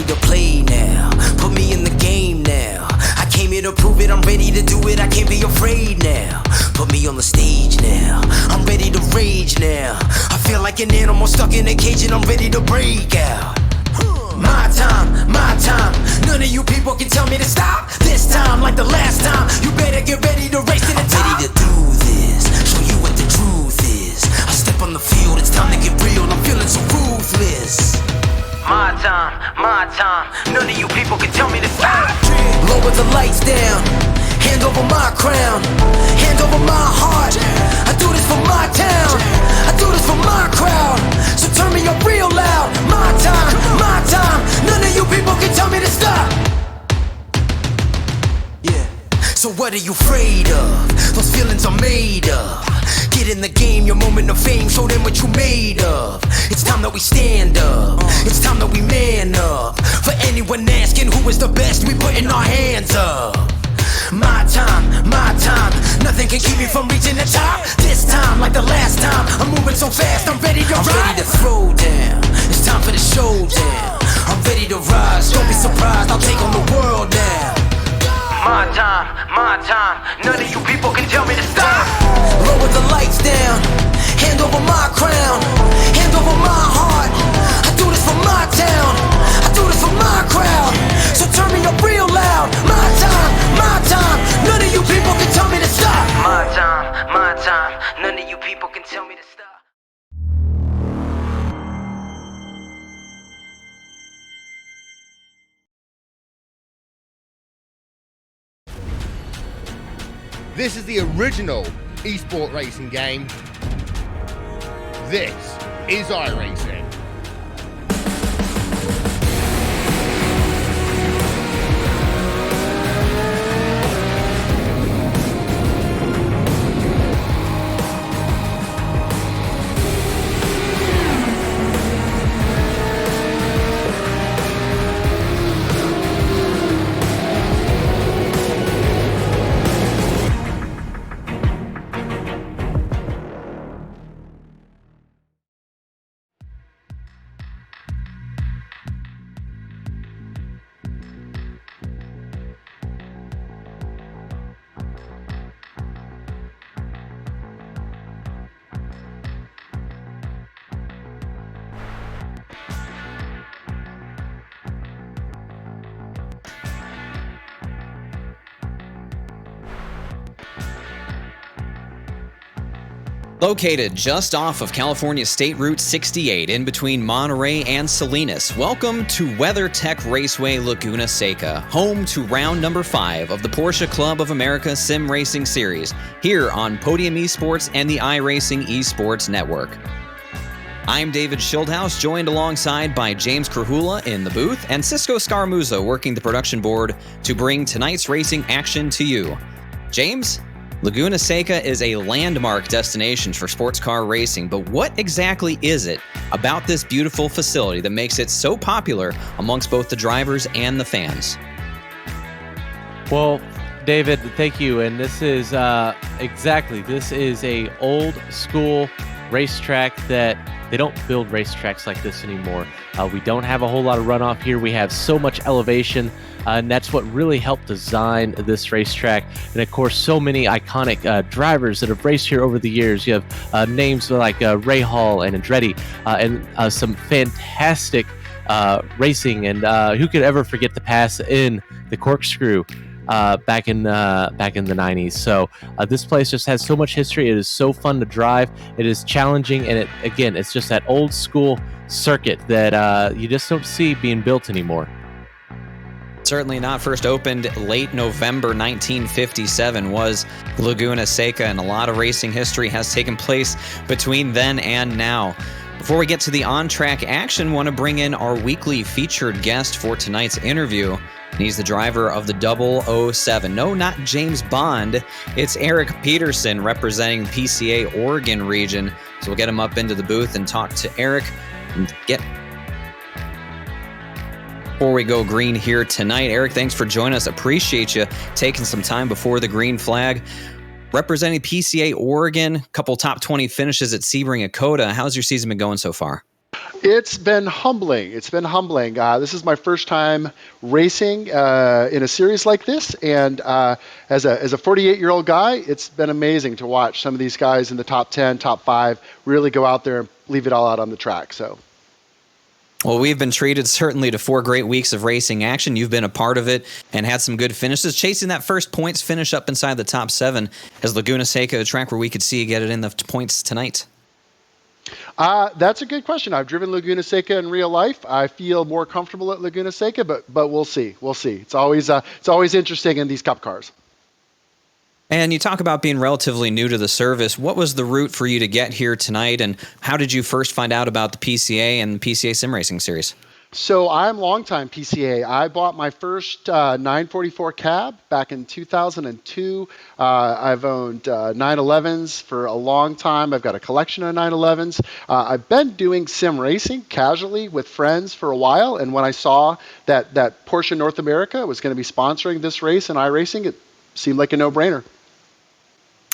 ready to play now. Put me in the game now. I came here to prove it, I'm ready to do it, I can't be afraid now. Put me on the stage now, I'm ready to rage now. I feel like an animal stuck in a cage and I'm ready to break out. My time, none of you people can tell me to stop. This time, like the last time, you better get ready to race to the top. I'm ready to do this, show you what the truth is. I step on the field, it's time to get real, I'm feeling so ruthless. My time, none of you people can tell me to stop. Lower the lights down, hand over my crown, hand over my heart. I do this for my town, I do this for my crowd. So turn me up real loud. My time, none of you people can tell me to stop. Yeah. So what are you afraid of? Those feelings are made of. Get in the game, your moment of fame, show them what you made of. It's time that we stand up, it's time that we man up. For anyone asking who is the best, we putting our hands up. My time, nothing can keep me from reaching the top. This time, like the last time, I'm moving so fast, I'm ready to ride. I'm ready to throw down, it's time for the showdown. I'm ready to rise, don't be surprised, I'll take on the world now. My time, none of you people can tell me to stop. Lower the lights down, hand over my crown, hand over my heart. I do this for my town, I do this for my crowd. So turn me up real loud. My time, none of you people can tell me to stop. My time, none of you people can tell me to stop. This is the original eSport racing game. This is iRacing. Located just off of California State Route 68 in between Monterey and Salinas, welcome to WeatherTech Raceway Laguna Seca, home to round number 5 of the Porsche Club of America Sim Racing Series, here on Podium eSports and the iRacing eSports Network. I'm David Schildhouse, joined alongside by James Krahula in the booth and Cisco Scaramuzzo working the production board to bring tonight's racing action to you. James? Laguna Seca is a landmark destination for sports car racing, but what exactly is it about this beautiful facility that makes it so popular amongst both the drivers and the fans? Well, David, thank you. And this is this is a old school racetrack that they don't build racetracks like this anymore. We don't have a whole lot of runoff here. We have so much elevation. And that's what really helped design this racetrack. And of course, so many iconic drivers that have raced here over the years. You have names like Ray Hall and Andretti, and some fantastic racing. And who could ever forget the pass in the corkscrew back in the 90s? So this place just has so much history. It is so fun to drive. It is challenging, and it's just that old school circuit that you just don't see being built anymore. Certainly not. First opened late November 1957 was Laguna Seca, and a lot of racing history has taken place between then and now. Before we get to the on-track action, want to bring in our weekly featured guest for tonight's interview. He's the driver of the 007. No, not James Bond. It's Eric Peterson representing PCA Oregon region. So we'll get him up into the booth and talk to Eric and get... Before we go green here tonight, Eric, thanks for joining us. Appreciate you taking some time before the green flag. Representing PCA Oregon, couple top 20 finishes at Sebring and Coda. How's your season been going so far? It's been humbling. It's been humbling. This is my first time racing in a series like this, and as a 48-year-old guy, it's been amazing to watch some of these guys in the top 10, top 5 really go out there and leave it all out on the track. So. Well, we've been treated certainly to 4 great weeks of racing action. You've been a part of it and had some good finishes, chasing that first points finish up inside the top 7. Is Laguna Seca a track where we could see you get it in the points tonight? That's a good question. I've driven Laguna Seca in real life. I feel more comfortable at Laguna Seca, but we'll see. We'll see. It's always interesting in these Cup cars. And you talk about being relatively new to the service. What was the route for you to get here tonight, and how did you first find out about the PCA and the PCA Sim Racing Series? So I'm longtime PCA. I bought my first 944 cab back in 2002. I've owned 911s for a long time. I've got a collection of 911s. I've been doing sim racing casually with friends for a while, and when I saw that Porsche North America was going to be sponsoring this race in iRacing, it seemed like a no-brainer.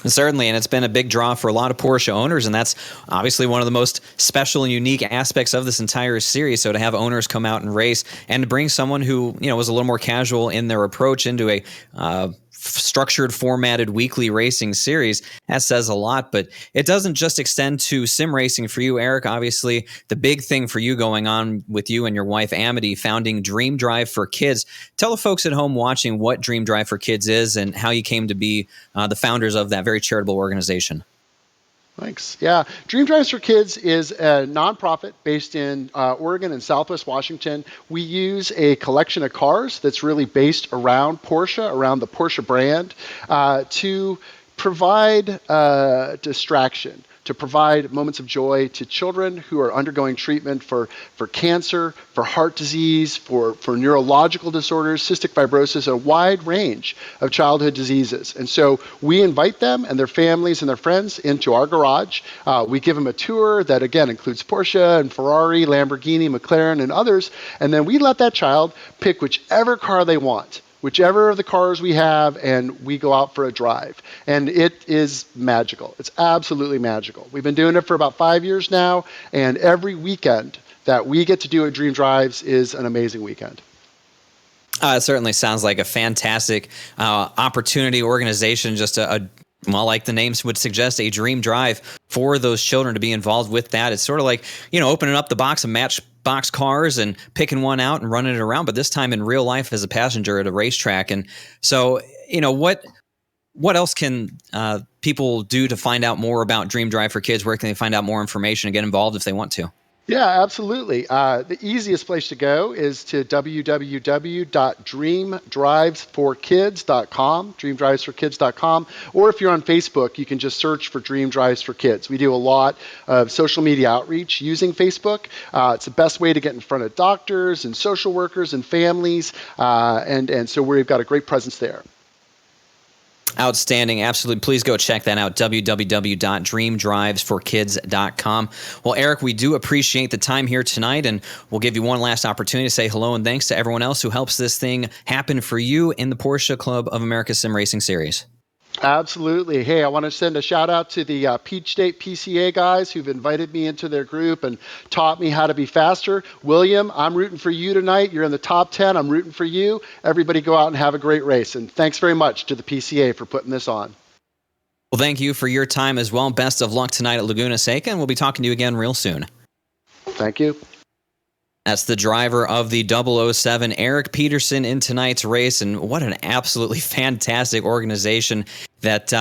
Certainly, and it's been a big draw for a lot of Porsche owners, and that's obviously one of the most special and unique aspects of this entire series. So to have owners come out and race, and to bring someone who was a little more casual in their approach into a structured, formatted weekly racing series, that says a lot. But it doesn't just extend to sim racing for you, Eric. Obviously, the big thing for you going on with you and your wife Amity founding Dream Drive for Kids. Tell the folks at home watching what Dream Drive for Kids is and how you came to be the founders of that very charitable organization. Thanks. Yeah, Dream Drives for Kids is a nonprofit based in Oregon and Southwest Washington. We use a collection of cars that's really based around Porsche, around the Porsche brand, to provide distraction, to provide moments of joy to children who are undergoing treatment for cancer, for heart disease, for neurological disorders, cystic fibrosis, a wide range of childhood diseases. And so we invite them and their families and their friends into our garage. We give them a tour that, again, includes Porsche and Ferrari, Lamborghini, McLaren, and others. And then we let that child pick whichever car they want, whichever of the cars we have, and we go out for a drive. And it is magical. It's absolutely magical. We've been doing it for about 5 years now, and every weekend that we get to do at Dream Drives is an amazing weekend. It certainly sounds like a fantastic opportunity, organization, just well, like the names would suggest, a dream drive for those children to be involved with that. It's sort of like, opening up the box of Matchbox cars and picking one out and running it around, but this time in real life as a passenger at a racetrack. And so, what else can people do to find out more about Dream Drive for Kids? Where can they find out more information and get involved if they want to? Yeah, absolutely. The easiest place to go is to www.dreamdrivesforkids.com, dreamdrivesforkids.com, or if you're on Facebook, you can just search for Dream Drives for Kids. We do a lot of social media outreach using Facebook. It's the best way to get in front of doctors and social workers and families, and so we've got a great presence there. Outstanding. Absolutely. Please go check that out, www.dreamdrivesforkids.com. Well, Eric, we do appreciate the time here tonight, and we'll give you one last opportunity to say hello and thanks to everyone else who helps this thing happen for you in the Porsche Club of America Sim Racing Series. Absolutely. Hey, I want to send a shout out to the Peach State PCA guys who've invited me into their group and taught me how to be faster. William, I'm rooting for you tonight. You're in the top 10. I'm rooting for you. Everybody go out and have a great race. And thanks very much to the PCA for putting this on. Well, thank you for your time as well. Best of luck tonight at Laguna Seca, and we'll be talking to you again real soon. Thank you. That's the driver of the 007, Eric Peterson, in tonight's race. And what an absolutely fantastic organization that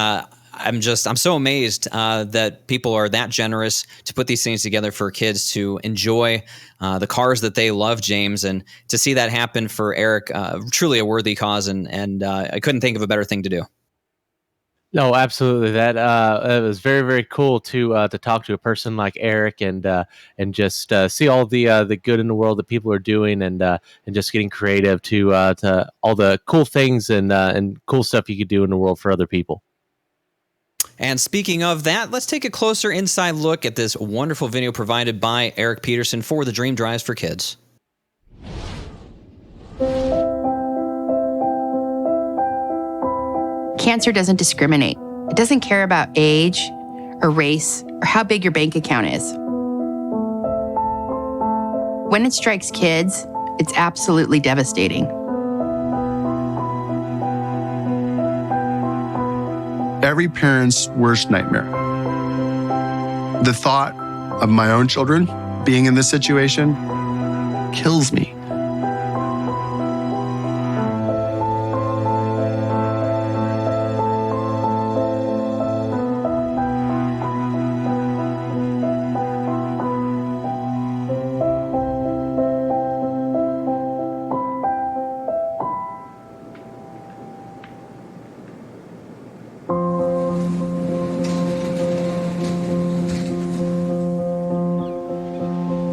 I'm so amazed that people are that generous to put these things together for kids to enjoy the cars that they love, James. And to see that happen for Eric, truly a worthy cause. And I couldn't think of a better thing to do. No, absolutely. That it was very, very cool to talk to a person like Eric and just see all the good in the world that people are doing and just getting creative to all the cool things and cool stuff you could do in the world for other people. And speaking of that, let's take a closer inside look at this wonderful video provided by Eric Peterson for the Dream Drives for Kids. Cancer doesn't discriminate. It doesn't care about age or race or how big your bank account is. when it strikes kids, it's absolutely devastating. Every parent's worst nightmare. The thought of my own children being in this situation kills me.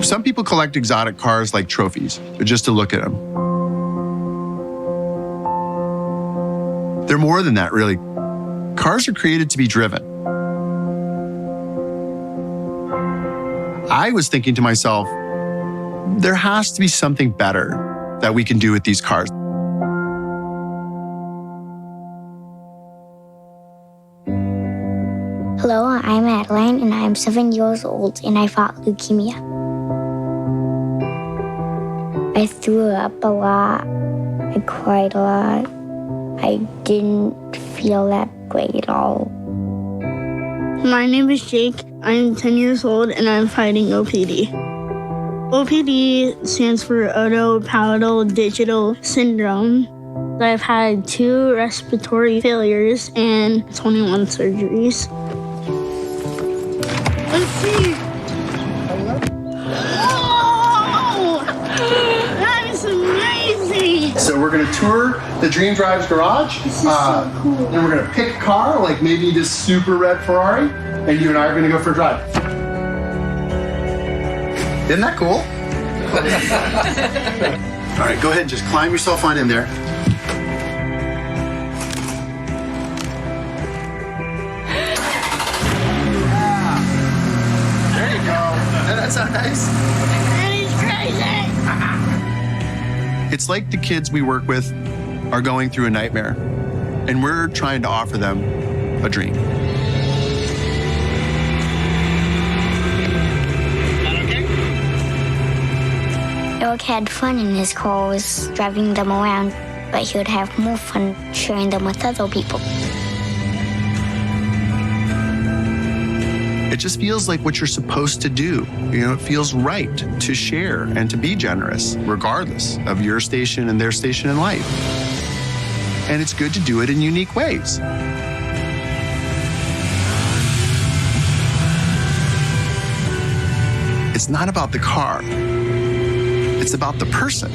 Some people collect exotic cars like trophies, just to look at them. They're more than that, really. Cars are created to be driven. I was thinking to myself, there has to be something better that we can do with these cars. Hello, I'm Adeline, and I'm 7 years old, and I fought leukemia. I threw up a lot. I cried a lot. I didn't feel that great at all. My name is Jake. I'm 10 years old, and I'm fighting OPD. OPD stands for Oto-Palatal Digital Syndrome. I've had 2 respiratory failures and 21 surgeries. Let's see. Oh, that is amazing. So we're going to tour the Dream Drive's garage. This is so cool. Then we're going to pick a car, like maybe this super red Ferrari, and you and I are going to go for a drive. Isn't that cool? All right, go ahead and just climb yourself on in there. There you go. Doesn't that sound nice? That is crazy. It's like the kids we work with are going through a nightmare, and we're trying to offer them a dream. Eric had fun in his cars, driving them around, but he would have more fun sharing them with other people. It just feels like what you're supposed to do. You know, it feels right to share and to be generous, regardless of your station and their station in life. And it's good to do it in unique ways. It's not about the car. It's about the person.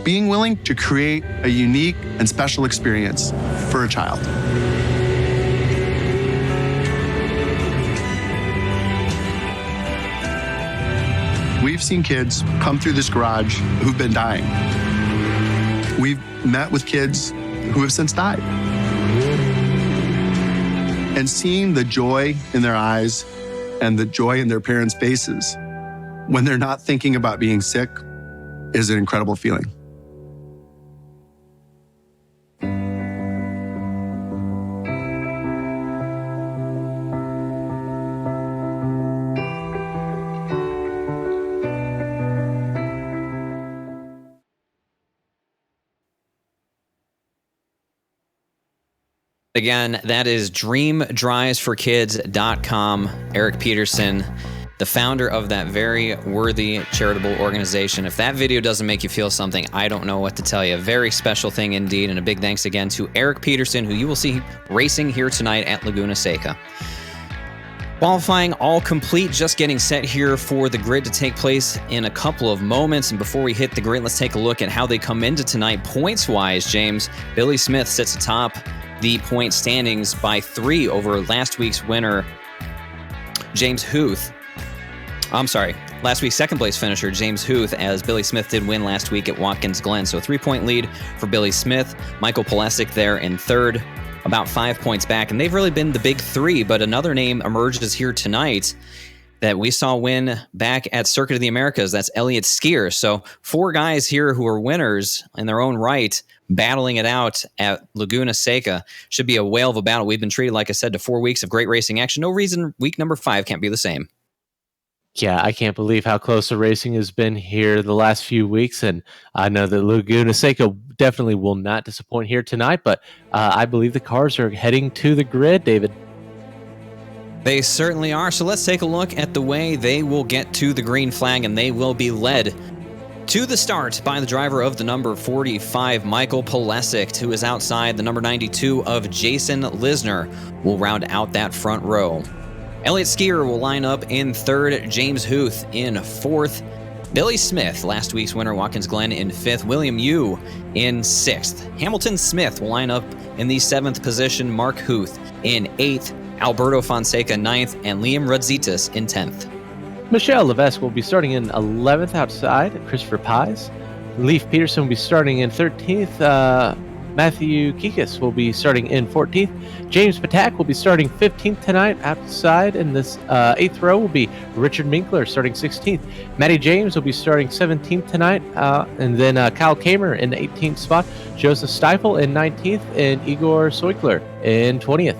Being willing to create a unique and special experience for a child. We've seen kids come through this garage who've been dying. We've met with kids who have since died. And seeing the joy in their eyes and the joy in their parents' faces when they're not thinking about being sick is an incredible feeling. Again, that is dreamdrivesforkids.com. Eric Peterson, the founder of that very worthy charitable organization. If that video doesn't make you feel something, I don't know what to tell you. A very special thing indeed, and a big thanks again to Eric Peterson, who you will see racing here tonight at Laguna Seca. Qualifying all complete, just getting set here for the grid to take place in a couple of moments. And before we hit the grid, let's take a look at how they come into tonight points-wise, James. Billy Smith sits atop the point standings by 3 over last week's winner, James Huth. I'm sorry, last week's second place finisher, James Huth, as Billy Smith did win last week at Watkins Glen. So a 3-point lead for Billy Smith. Michael Pulisic there in third, about 5 points back. And they've really been the big 3, but another name emerges here tonight that we saw win back at Circuit of the Americas. That's Elliott Skier. So 4 guys here who are winners in their own right, battling it out at Laguna Seca. Should be a whale of a battle. We've been treated, like I said, to 4 weeks of great racing action. No reason week number 5 can't be the same. Yeah, I can't believe how close the racing has been here the last few weeks, and I know that Laguna Seca definitely will not disappoint here tonight, but I believe the cars are heading to the grid, David. They certainly are. So let's take a look at the way they will get to the green flag, and they will be led to the start by the driver of the number 45, Michael Pulisic, who is outside. The number 92 of Jason Lisner will round out that front row. Elliott Skier will line up in third, James Huth in fourth, Billy Smith, last week's winner, Watkins Glen, in fifth, William Yu in sixth. Hamilton Smith will line up in the seventh position, Mark Huth in eighth, Alberto Fonseca ninth, and Liam Rudzitis in 10th. Michelle Levesque will be starting in 11th outside, Christopher Pies. Leif Peterson will be starting in 13th. Matthew Kikas will be starting in 14th. James Patak will be starting 15th tonight outside. In this 8th row will be Richard Minkler starting 16th. Matty James will be starting 17th tonight. And then Kyle Kamer in the 18th spot. Joseph Stiefel in 19th. And Igor Soikler in 20th.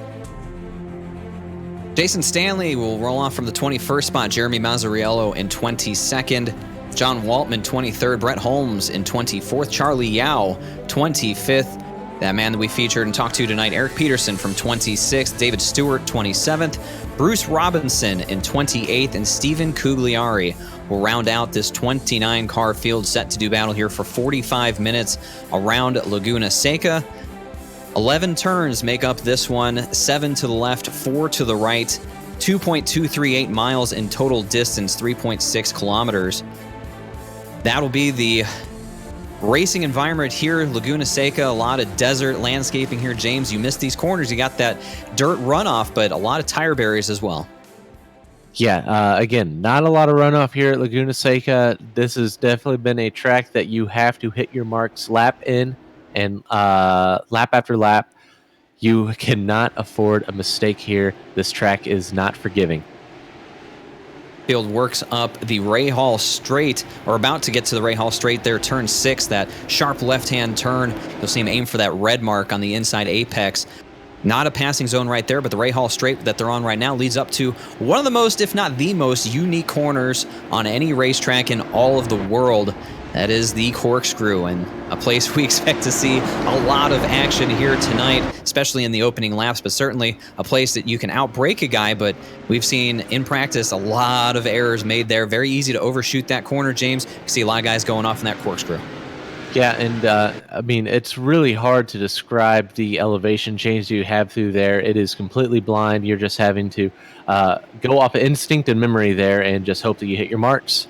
Jason Stanley will roll off from the 21st spot. Jeremy Mazzariello in 22nd. John Waltman, 23rd. Brett Holmes in 24th. Charlie Yao, 25th. That man that we featured and talked to tonight, Eric Peterson, from 26th. David Stewart, 27th. Bruce Robinson in 28th. And Stephen Cugliari will round out this 29-car field set to do battle here for 45 minutes around Laguna Seca. 11 turns make up this one, 7 to the left, 4 to the right, 2.238 miles in total distance, 3.6 kilometers. That'll be the racing environment here, Laguna Seca. A lot of desert landscaping here. James, you missed these corners. You got that dirt runoff, but a lot of tire barriers as well. Yeah, again, not a lot of runoff here at Laguna Seca. This has definitely been a track that you have to hit your marks lap in and lap after lap. You cannot afford a mistake here. This track is not forgiving. Field works up the Ray Hall straight, or about to get to the Ray Hall straight there, turn 6, that sharp left-hand turn. You'll see him aim for that red mark on the inside apex. Not a passing zone right there, but the Ray Hall straight that they're on right now leads up to one of the most, if not the most, unique corners on any racetrack in all of the world. That is the Corkscrew, and a place we expect to see a lot of action here tonight, especially in the opening laps, but certainly a place that you can outbrake a guy, but we've seen in practice a lot of errors made there. Very easy to overshoot that corner, James. You see a lot of guys going off in that Corkscrew. Yeah, and I mean, it's really hard to describe the elevation change you have through there. It is completely blind. You're just having to go off of instinct and memory there and just hope that you hit your marks.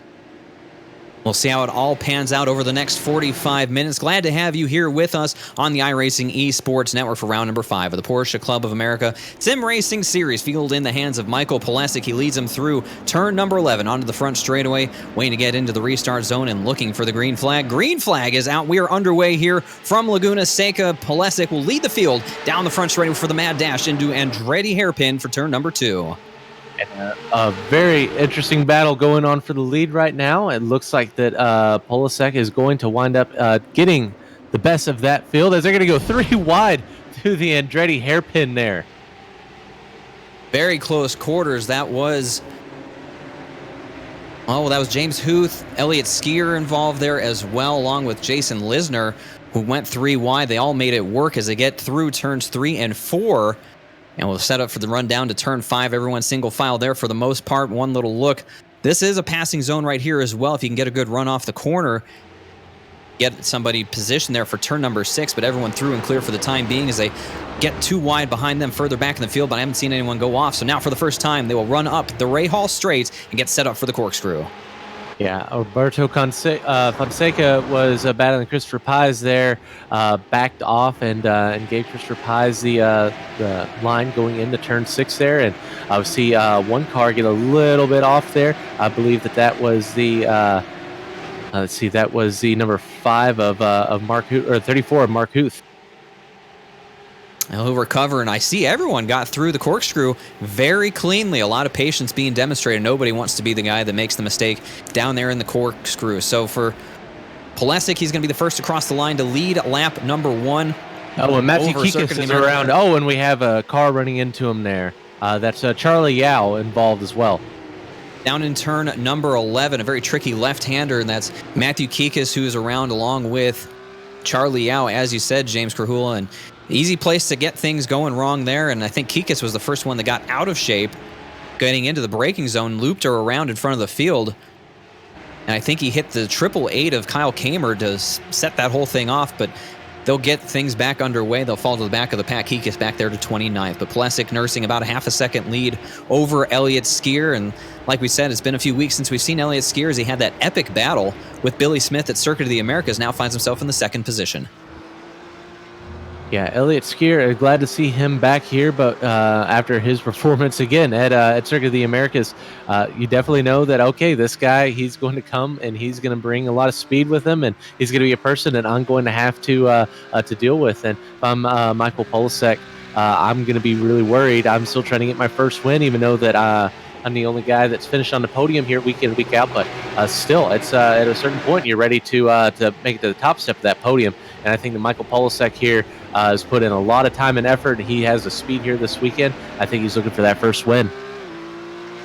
We'll see how it all pans out over the next 45 minutes. Glad to have you here with us on the iRacing eSports Network for round number 5 of the Porsche Club of America Sim Racing Series. Field in the hands of Michael Pulisic. He leads them through turn number 11 onto the front straightaway, waiting to get into the restart zone and looking for the green flag. Green flag is out. We are underway here from Laguna Seca. Pulisic will lead the field down the front straightaway for the mad dash into Andretti Hairpin for turn number 2. And a very interesting battle going on for the lead right now. It looks like that Pulisic is going to wind up getting the best of that field as they're going to go 3 wide to the Andretti hairpin there. Very close quarters. That was James Huth, Elliott Skier involved there as well, along with Jason Lisner, who went 3 wide. They all made it work as they get through turns 3 and 4. And we'll set up for the run down to turn 5. Everyone single file there for the most part. One little look. This is a passing zone right here as well. If you can get a good run off the corner, get somebody positioned there for turn number 6. But everyone through and clear for the time being as they get 2 wide behind them further back in the field. But I haven't seen anyone go off. So now for the first time, they will run up the Ray Hall straight and get set up for the Corkscrew. Yeah, Alberto Fonseca was battling Christopher Pies there, backed off and gave Christopher Pies the line going into turn 6 there, and I see one car get a little bit off there. I believe that was the that was the number 5 of Mark Huth, or 34 of Mark Huth. He'll recover, and I see everyone got through the Corkscrew very cleanly. A lot of patience being demonstrated. Nobody wants to be the guy that makes the mistake down there in the Corkscrew. So for Pulisic, he's going to be the first to cross the line to lead lap number 1. Oh, and Matthew Kikas is around. Oh, and we have a car running into him there. That's Charlie Yao involved as well. Down in turn number 11, a very tricky left-hander, and that's Matthew Kikas, who's around along with Charlie Yao, as you said, James Krahula, and easy place to get things going wrong there, and I think Kikas was the first one that got out of shape, getting into the braking zone, looped her around in front of the field, and I think he hit the 888 of Kyle Kamer to set that whole thing off, but they'll get things back underway. They'll fall to the back of the pack. Kikas back there to 29th. But Pulisic nursing about a half a second lead over Elliott Skier. And like we said, it's been a few weeks since we've seen Elliott Skier as he had that epic battle with Billy Smith at Circuit of the Americas. Now finds himself in the second position. Yeah, Elliott Skier, glad to see him back here, but after his performance again at Circuit of the Americas, you definitely know that, okay, this guy, he's going to come and he's going to bring a lot of speed with him, and he's going to be a person that I'm going to have to deal with. And if I'm Michael Pulisic, I'm going to be really worried. I'm still trying to get my first win, even though that I'm the only guy that's finished on the podium here week in, week out, but still, it's at a certain point you're ready to make it to the top step of that podium. And I think that Michael Pulisic here has put in a lot of time and effort. He has the speed here this weekend. I think he's looking for that first win.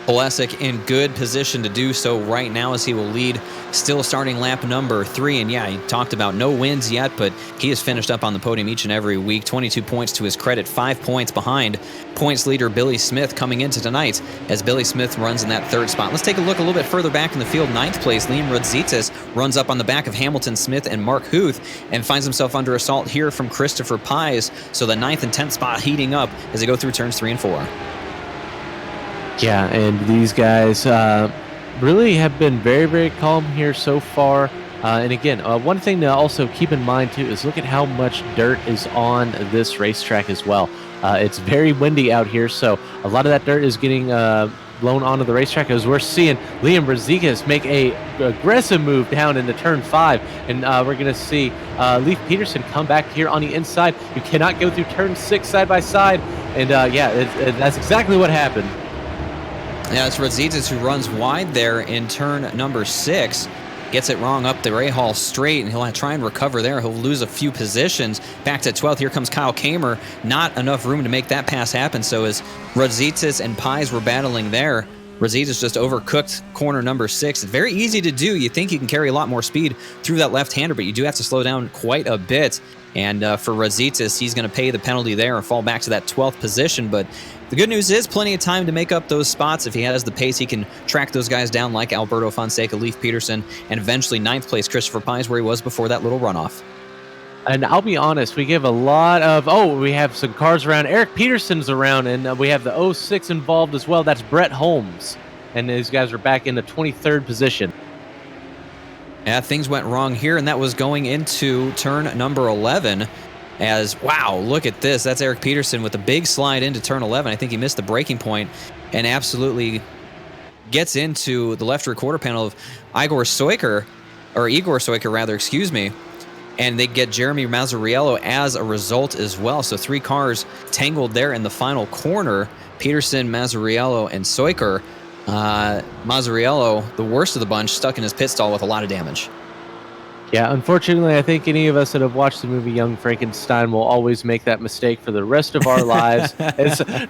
Pulisic in good position to do so right now as he will lead still starting lap number 3. And yeah, he talked about no wins yet, but he has finished up on the podium each and every week. 22 points to his credit, 5 points behind points leader Billy Smith coming into tonight as Billy Smith runs in that third spot. Let's take a look a little bit further back in the field. 9th place, Liam Rodzitas runs up on the back of Hamilton Smith and Mark Huth and finds himself under assault here from Christopher Pies. So the 9th and 10th spot heating up as they go through turns 3 and 4. Yeah, and these guys really have been very, very calm here so far. And again, one thing to also keep in mind, too, is look at how much dirt is on this racetrack as well. It's very windy out here, so a lot of that dirt is getting blown onto the racetrack as we're seeing Liam Rodzitas make a aggressive move down into turn 5. And we're going to see Leif Peterson come back here on the inside. You cannot go through turn 6 side by side. And that's exactly what happened. Yeah, it's Rodzitas who runs wide there in turn number 6. Gets it wrong up the Rahal straight, and he'll try and recover there. He'll lose a few positions. Back to 12th. Here comes Kyle Kamer. Not enough room to make that pass happen. So as Rodzitas and Pies were battling there, Rodzitas just overcooked corner number 6. It's very easy to do. You think you can carry a lot more speed through that left-hander, but you do have to slow down quite a bit. And for Rodzitas, he's going to pay the penalty there and fall back to that 12th position. But the good news is plenty of time to make up those spots. If he has the pace, he can track those guys down like Alberto Fonseca, Leif Peterson, and eventually 9th place Christopher Pies, where he was before that little runoff. And I'll be honest, we give a lot of, we have some cars around. Eric Peterson's around, and we have the 06 involved as well. That's Brett Holmes. And these guys are back in the 23rd position. Yeah, things went wrong here, and that was going into turn number 11. As, wow, look at this. That's Eric Peterson with a big slide into turn 11. I think he missed the braking point and absolutely gets into the left rear quarter panel of Igor Sojka, excuse me. And they get Jeremy Mazzariello as a result as well. So 3 cars tangled there in the final corner. Peterson, Mazzariello, and Sojka. Mazzariello, the worst of the bunch, stuck in his pit stall with a lot of damage. Yeah, unfortunately, I think any of us that have watched the movie Young Frankenstein will always make that mistake for the rest of our lives.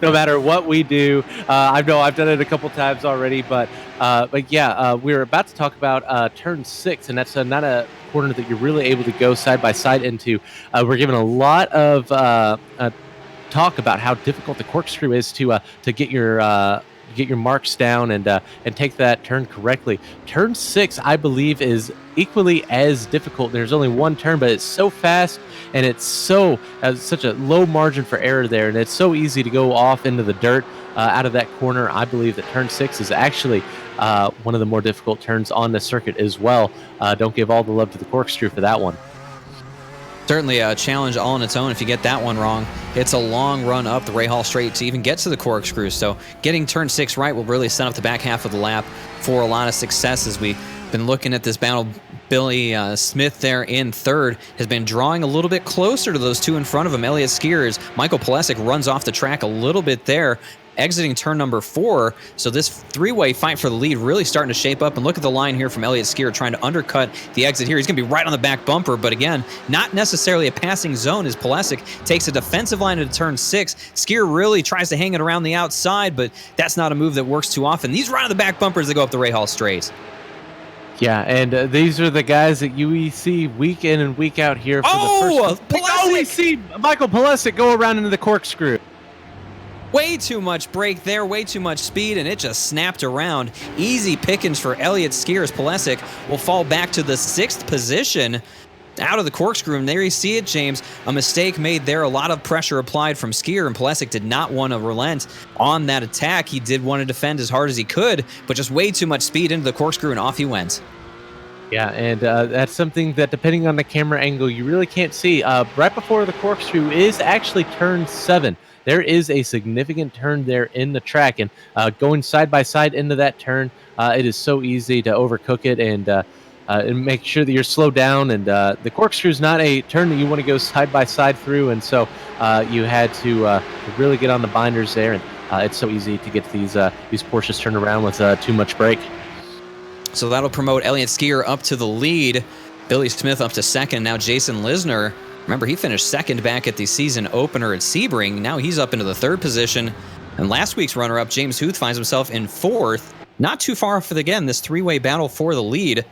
No matter what we do. I know I've done it a couple times already, but yeah, we're about to talk about turn 6, and that's not a corner that you're really able to go side by side into. We're given a lot of talk about how difficult the corkscrew is to get your marks down and take that turn correctly. Turn 6, I believe, is equally as difficult. There's only one turn, but it's so fast and it's such a low margin for error there, and it's so easy to go off into the dirt out of that corner. I believe that turn 6 is actually one of the more difficult turns on the circuit as well. Don't give all the love to the corkscrew for that one. Certainly a challenge all on its own. If you get that one wrong, it's a long run up the Rahal straight to even get to the corkscrew. So getting turn 6 right will really set up the back half of the lap for a lot of success as we've been looking at this battle Billy Smith there in third has been drawing a little bit closer to those two in front of him. Elliott Skier, as Michael Pulisic runs off the track a little bit there, exiting turn number 4. So this three-way fight for the lead really starting to shape up. And look at the line here from Elliott Skier trying to undercut the exit here. He's going to be right on the back bumper, but again, not necessarily a passing zone as Pulisic takes a defensive line into turn 6. Skier really tries to hang it around the outside, but that's not a move that works too often. These right on the back bumpers that go up the Rahal straight. Yeah, and these are the guys that you see week in and week out here for the first. Pulisic! We see Michael Pulisic go around into the corkscrew. Way too much brake there, way too much speed, and it just snapped around. Easy pickings for Elliott Skier as Pulisic will fall back to the 6th position out of the corkscrew. And there you see it, James. A mistake made there. A lot of pressure applied from Skier, and Pulisic did not want to relent on that attack. He did want to defend as hard as he could, but just way too much speed into the corkscrew, and off he went. Yeah, and that's something that, depending on the camera angle, you really can't see. Right before the corkscrew is actually turn 7. There is a significant turn there in the track, and going side by side into that turn, it is so easy to overcook it and make sure that you're slowed down. And the corkscrew is not a turn that you want to go side by side through, and so you had to really get on the binders there. And it's so easy to get these Porsches turned around with too much brake. So that'll promote Elliott Skier up to the lead. Billy Smith up to second. Now Jason Lisner. Remember, he finished second back at the season opener at Sebring. Now he's up into the 3rd position. And last week's runner-up, James Huth, finds himself in 4th. Not too far off again, this three-way battle for the lead.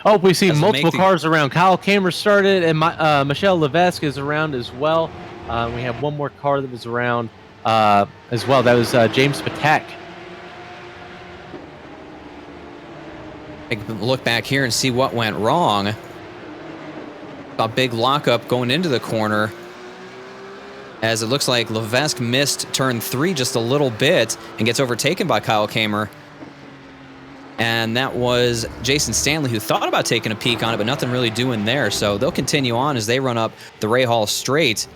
Oh, we see multiple cars around. Kyle Kamer started, and Michelle Levesque is around as well. We have one more car that was around as well. That was James Patak. Look back here and see what went wrong. A big lockup going into the corner, as it looks like Levesque missed turn 3 just a little bit and gets overtaken by Kyle Kamer. And that was Jason Stanley, who thought about taking a peek on it, but nothing really doing there. So they'll continue on as they run up the Rahal straight.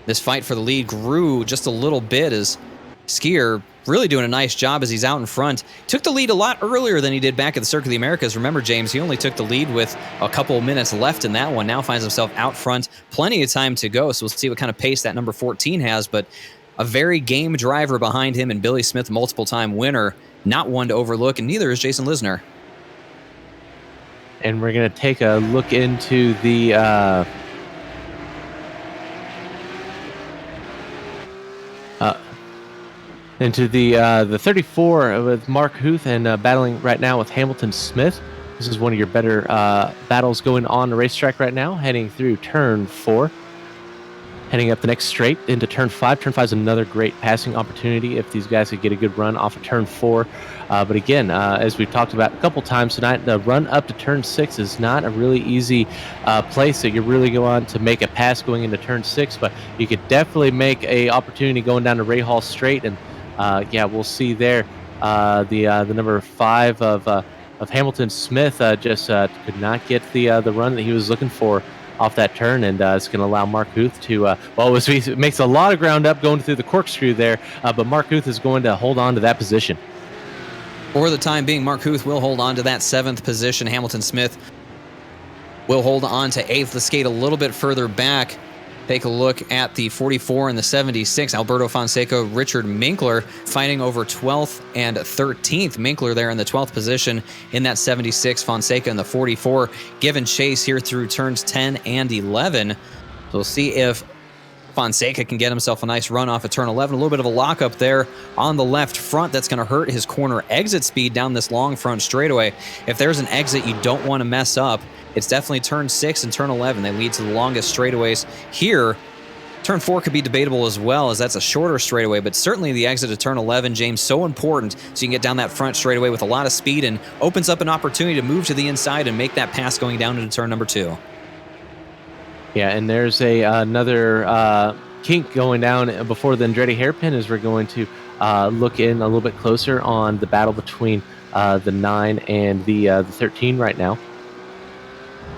This fight for the lead grew just a little bit as Skier really doing a nice job as he's out in front. Took the lead a lot earlier than he did back at the Circuit of the Americas. Remember, James, he only took the lead with a couple of minutes left in that one. Now finds himself out front. Plenty of time to go, so we'll see what kind of pace that number 14 has. But a very game driver behind him, and Billy Smith, multiple-time winner, not one to overlook, and neither is Jason Lisner. And we're going to take a look into the the 34 with Mark Huth, and battling right now with Hamilton Smith. This is one of your better battles going on the racetrack right now, heading through turn 4. Heading up the next straight into turn 5. Turn 5 is another great passing opportunity if these guys could get a good run off of turn 4. But again, as we've talked about a couple times tonight, the run up to turn 6 is not a really easy place that you really go on to make a pass going into turn 6. But you could definitely make a opportunity going down to Rahal straight. And yeah, we'll see there. The number 5 of Hamilton Smith just could not get the run that he was looking for off that turn, and it's going to allow Mark Huth to it makes a lot of ground up going through the corkscrew there, but Mark Huth is going to hold on to that position. For the time being, Mark Huth will hold on to that 7th position. Hamilton Smith will hold on to 8th. Let's skate a little bit further back. Take a look at the 44 and the 76. Alberto Fonseca, Richard Minkler fighting over 12th and 13th. Minkler there in the 12th position in that 76. Fonseca in the 44. Giving chase here through turns 10 and 11. So we'll see if Fonseca can get himself a nice run off of turn 11. A little bit of a lockup there on the left front. That's going to hurt his corner exit speed down this long front straightaway. If there's an exit you don't want to mess up, it's definitely turn 6 and turn 11. They lead to the longest straightaways here. Turn 4 could be debatable as well, as that's a shorter straightaway, but certainly the exit of turn 11, James, so important so you can get down that front straightaway with a lot of speed and opens up an opportunity to move to the inside and make that pass going down into turn number 2. Yeah, and there's another kink going down before the Andretti hairpin, as we're going to look in a little bit closer on the battle between the 9 and the 13 right now.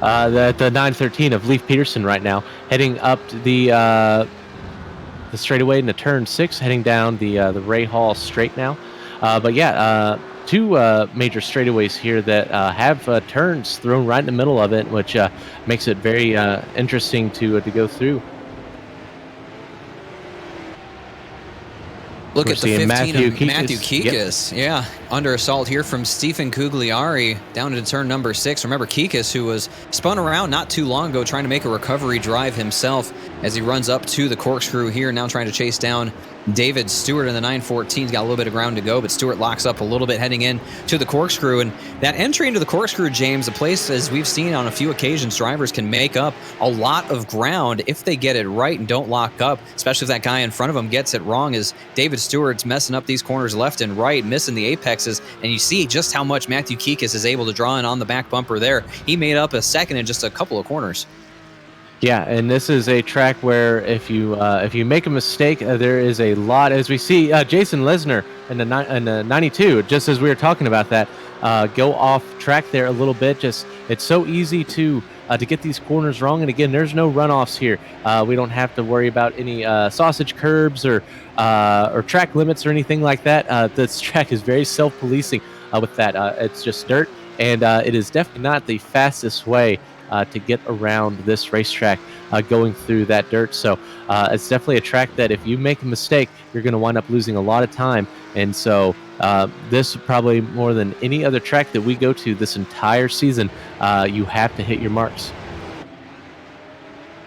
The 913 of Leif Peterson right now, heading up the straightaway into turn 6, heading down the Rahal straight now. But yeah, two major straightaways here that have turns thrown right in the middle of it, which makes it very interesting to go through. Look We're at the seeing 15 of Matthew Yep. Kikas. Yeah, under assault here from Stephen Cugliari down into turn number 6. Remember Kikas, who was spun around not too long ago trying to make a recovery drive himself as he runs up to the corkscrew here, now trying to chase down David Stewart in the 914. He's got a little bit of ground to go, but Stewart locks up a little bit heading in to the corkscrew. And that entry into the corkscrew, James, a place, as we've seen on a few occasions, drivers can make up a lot of ground if they get it right and don't lock up, especially if that guy in front of them gets it wrong, as David Stewart's messing up these corners left and right, missing the apexes. And you see just how much Matthew Kikas is able to draw in on the back bumper there. He made up a second in just a couple of corners. Yeah, and this is a track where if you make a mistake, there is a lot. As we see Jason Lesnar in the 92, just as we were talking about that, go off track there a little bit. Just it's so easy to get these corners wrong. And again, there's no runoffs here. We don't have to worry about any sausage curbs or track limits or anything like that. This track is very self-policing with that. It's just dirt, and it is definitely not the fastest way to get around this racetrack going through that dirt. So it's definitely a track that if you make a mistake, you're going to wind up losing a lot of time. And so this probably more than any other track that we go to this entire season, you have to hit your marks.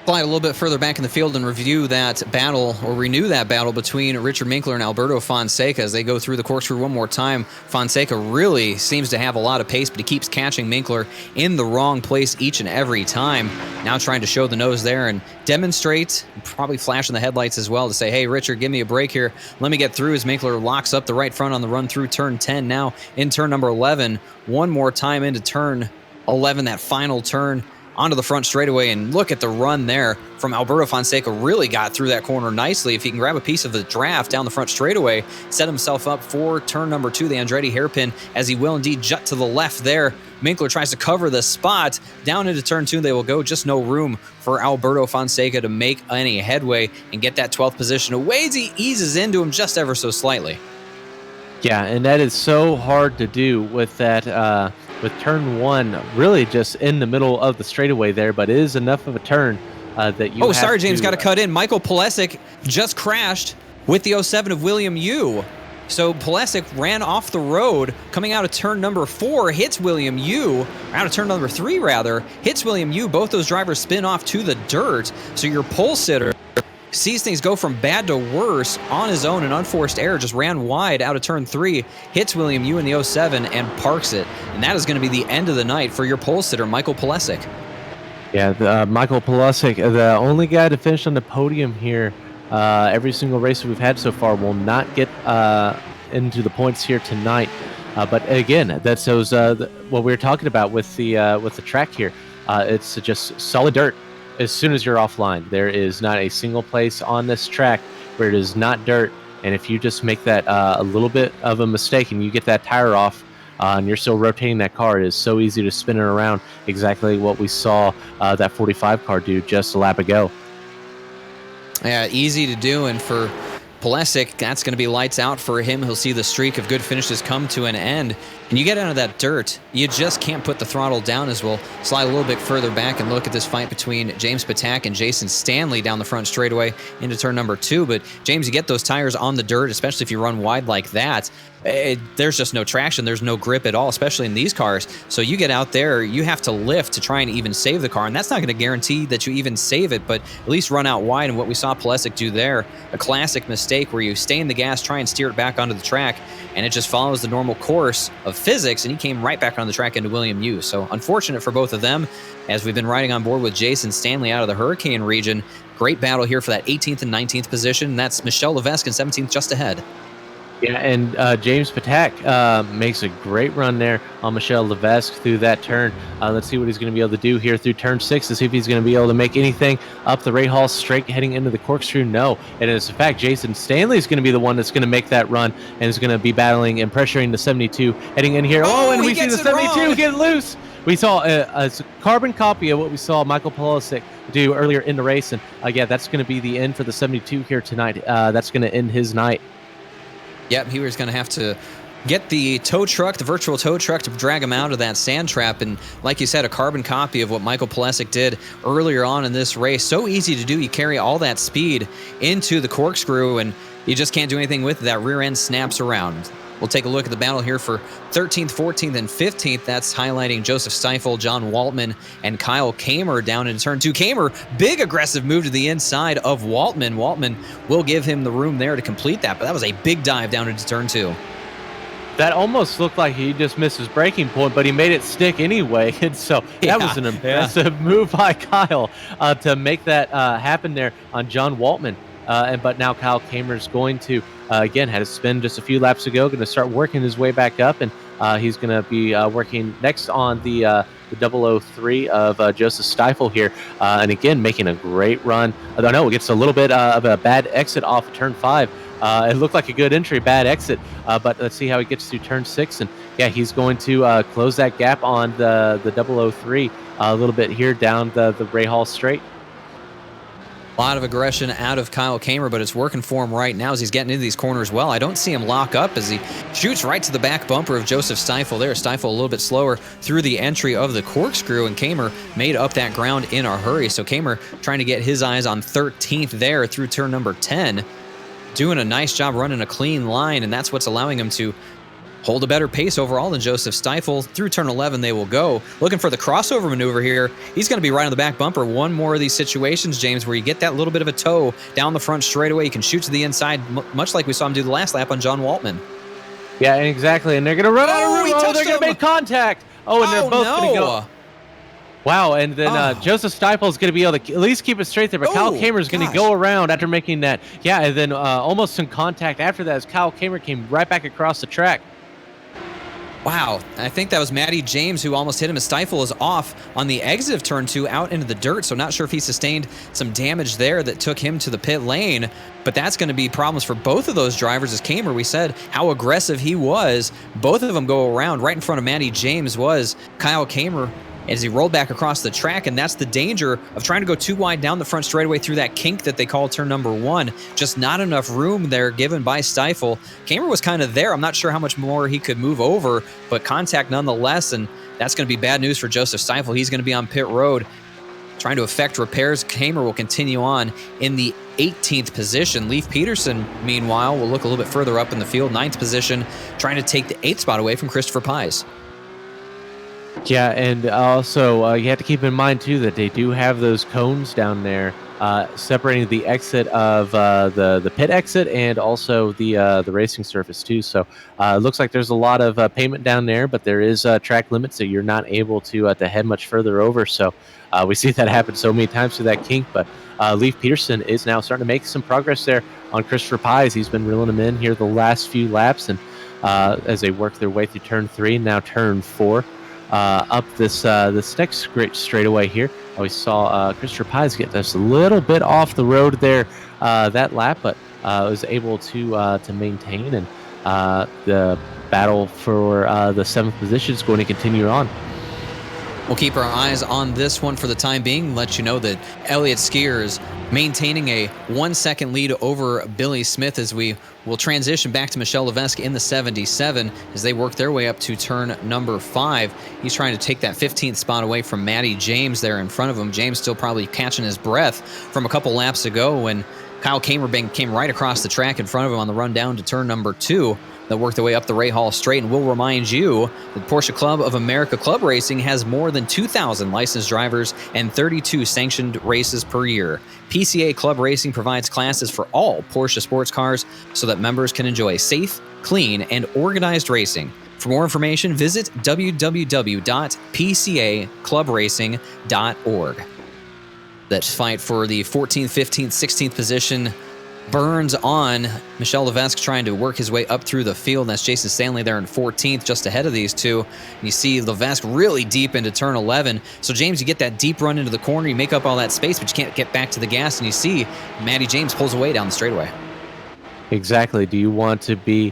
Slide a little bit further back in the field and review that battle, or renew that battle between Richard Minkler and Alberto Fonseca as they go through the corkscrew one more time. Fonseca really seems to have a lot of pace, but he keeps catching Minkler in the wrong place each and every time. Now trying to show the nose there and demonstrate, probably flashing the headlights as well to say, hey, Richard, give me a break here. Let me get through as Minkler locks up the right front on the run through turn 10. Now in turn number 11, one more time into turn 11, that final turn onto the front straightaway, and look at the run there from Alberto Fonseca. Really got through that corner nicely. If he can grab a piece of the draft down the front straightaway, set himself up for turn number 2, the Andretti hairpin, as he will indeed jut to the left there. Minkler tries to cover the spot. Down into turn 2 they will go. Just no room for Alberto Fonseca to make any headway and get that 12th position away as he eases into him just ever so slightly. Yeah, and that is so hard to do with that with turn 1 really just in the middle of the straightaway there, but it is enough of a turn that you sorry, James, got to cut in. Michael Pulisic just crashed with the 07 of William Yu. So Pulisic ran off the road coming out of turn number 4, hits William Yu, out of turn number 3 rather, hits William Yu. Both those drivers spin off to the dirt. So your pole sitter sees things go from bad to worse on his own. An unforced error, just ran wide out of turn 3, hits William Yu in the 07 and parks it. And that is going to be the end of the night for your pole sitter, Michael Pulisic. Yeah, Michael Pulisic, the only guy to finish on the podium here. Every single race that we've had so far will not get into the points here tonight. But again, that shows what we were talking about with the track here. It's just solid dirt. As soon as you're offline, there is not a single place on this track where it is not dirt. And if you just make that a little bit of a mistake and you get that tire off and you're still rotating that car, it is so easy to spin it around. Exactly what we saw that 45 car do just a lap ago. Yeah, easy to do. And for Pulisic, that's going to be lights out for him. He'll see the streak of good finishes come to an end. And you get out of that dirt, you just can't put the throttle down. As we'll slide a little bit further back and look at this fight between James Patak and Jason Stanley down the front straightaway into turn number 2. But James, you get those tires on the dirt, especially if you run wide like that, there's just no traction. There's no grip at all, especially in these cars. So you get out there, you have to lift to try and even save the car. And that's not going to guarantee that you even save it, but at least run out wide. And what we saw Pulisic do there, a classic mistake where you stay in the gas, try and steer it back onto the track, and it just follows the normal course of physics, and he came right back on the track into William Yu. So unfortunate for both of them, as we've been riding on board with Jason Stanley out of the Hurricane region. Great battle here for that 18th and 19th position, and that's Michel Levesque in 17th just ahead. Yeah, and James Patak makes a great run there on Michel Levesque through that turn. Let's see what he's going to be able to do here through turn 6 to see if he's going to be able to make anything up the Rahal straight heading into the corkscrew. No, and as a fact, Jason Stanley is going to be the one that's going to make that run and is going to be battling and pressuring the 72 heading in here. Oh, and we see the 72 get loose. We saw a carbon copy of what we saw Michael Pulisic do earlier in the race, and yeah, that's going to be the end for the 72 here tonight. That's going to end his night. Yep, he was going to have to get the tow truck, the virtual tow truck, to drag him out of that sand trap. And like you said, a carbon copy of what Michael Pulisic did earlier on in this race. So easy to do. You carry all that speed into the corkscrew, and you just can't do anything with it. That rear end snaps around. We'll take a look at the battle here for 13th, 14th, and 15th. That's highlighting Joseph Stiefel, John Waltman, and Kyle Kamer down in turn 2. Kamer, big aggressive move to the inside of Waltman. Waltman will give him the room there to complete that, but that was a big dive down into turn 2. That almost looked like he just missed his breaking point, but he made it stick anyway. And so that was an impressive move by Kyle to make that happen there on John Waltman. But now Kyle Kamer's going to, again, had to spin just a few laps ago, going to start working his way back up, and he's going to be working next on the 003 of Joseph Stiefel here, and again, making a great run. I know it gets a little bit of a bad exit off of turn 5. It looked like a good entry, bad exit, but let's see how he gets through turn 6, and yeah, he's going to close that gap on the 003 a little bit here down the Ray Hall straight. A lot of aggression out of Kyle Kamer, but it's working for him right now as he's getting into these corners well. I don't see him lock up as he shoots right to the back bumper of Joseph Stiefel there. Stiefel a little bit slower through the entry of the corkscrew, and Kamer made up that ground in a hurry. So Kamer trying to get his eyes on 13th there through turn number 10. Doing a nice job running a clean line, and that's what's allowing him to hold a better pace overall than Joseph Stiefel. Through turn 11, they will go. Looking for the crossover maneuver here. He's going to be right on the back bumper. One more of these situations, James, where you get that little bit of a toe down the front straightaway. You can shoot to the inside, much like we saw him do the last lap on John Waltman. Yeah, exactly. And they're going to run out of room. Oh, they're going to make contact. Oh, and they're both going to go. Wow, and then Joseph Stiefel is going to be able to at least keep it straight there, but Kyle Kamer is going to go around after making that. Yeah, and then almost in contact after that as Kyle Kamer came right back across the track. Wow, I think that was Matty James who almost hit him as Stiefel is off on the exit of turn 2 out into the dirt, so not sure if he sustained some damage there that took him to the pit lane, but that's going to be problems for both of those drivers as Kamer, we said how aggressive he was. Both of them go around. Right in front of Matty James was Kyle Kamer as he rolled back across the track, and that's the danger of trying to go too wide down the front straightaway through that kink that they call turn number 1. Just not enough room there given by Stiefel. Kamer was kind of there. I'm not sure how much more he could move over, but contact nonetheless, and that's going to be bad news for Joseph Stiefel. He's going to be on pit road trying to effect repairs. Kamer will continue on in the 18th position. Leif Peterson, meanwhile, will look a little bit further up in the field, 9th position, trying to take the 8th spot away from Christopher Pies. Yeah, and also you have to keep in mind too that they do have those cones down there separating the exit of the pit exit and also the racing surface too. So it looks like there's a lot of pavement down there, but there is track limits that you're not able to head much further over. So we see that happen so many times through that kink. But Leif Peterson is now starting to make some progress there on Christopher Pies. He's been reeling him in here the last few laps, and as they work their way through turn 3 and now turn 4. Up this next great straightaway here. We saw Christopher Pies get just a little bit off the road there that lap, but was able to maintain, and the battle for the 7th position is going to continue on. We'll keep our eyes on this one for the time being. Let you know that Elliott Skier is maintaining a 1-second lead over Billy Smith as we will transition back to Michel Levesque in the 77 as they work their way up to turn number 5. He's trying to take that 15th spot away from Matty James there in front of him. James still probably catching his breath from a couple laps ago when Kyle Kamer came right across the track in front of him on the run down to turn number 2. That worked their way up the Ray Hall straight, and we'll remind you that Porsche Club of America Club Racing has more than 2,000 licensed drivers and 32 sanctioned races per year. PCA Club Racing provides classes for all Porsche sports cars so that members can enjoy safe, clean, and organized racing. For more information, visit www.pcaclubracing.org. That fight for the 14th, 15th, 16th position burns on. Michel Levesque trying to work his way up through the field. And that's Jason Stanley there in 14th, just ahead of these two. And you see Levesque really deep into turn 11. So, James, you get that deep run into the corner. You make up all that space, but you can't get back to the gas. And you see Matty James pulls away down the straightaway. Exactly. Do you want to be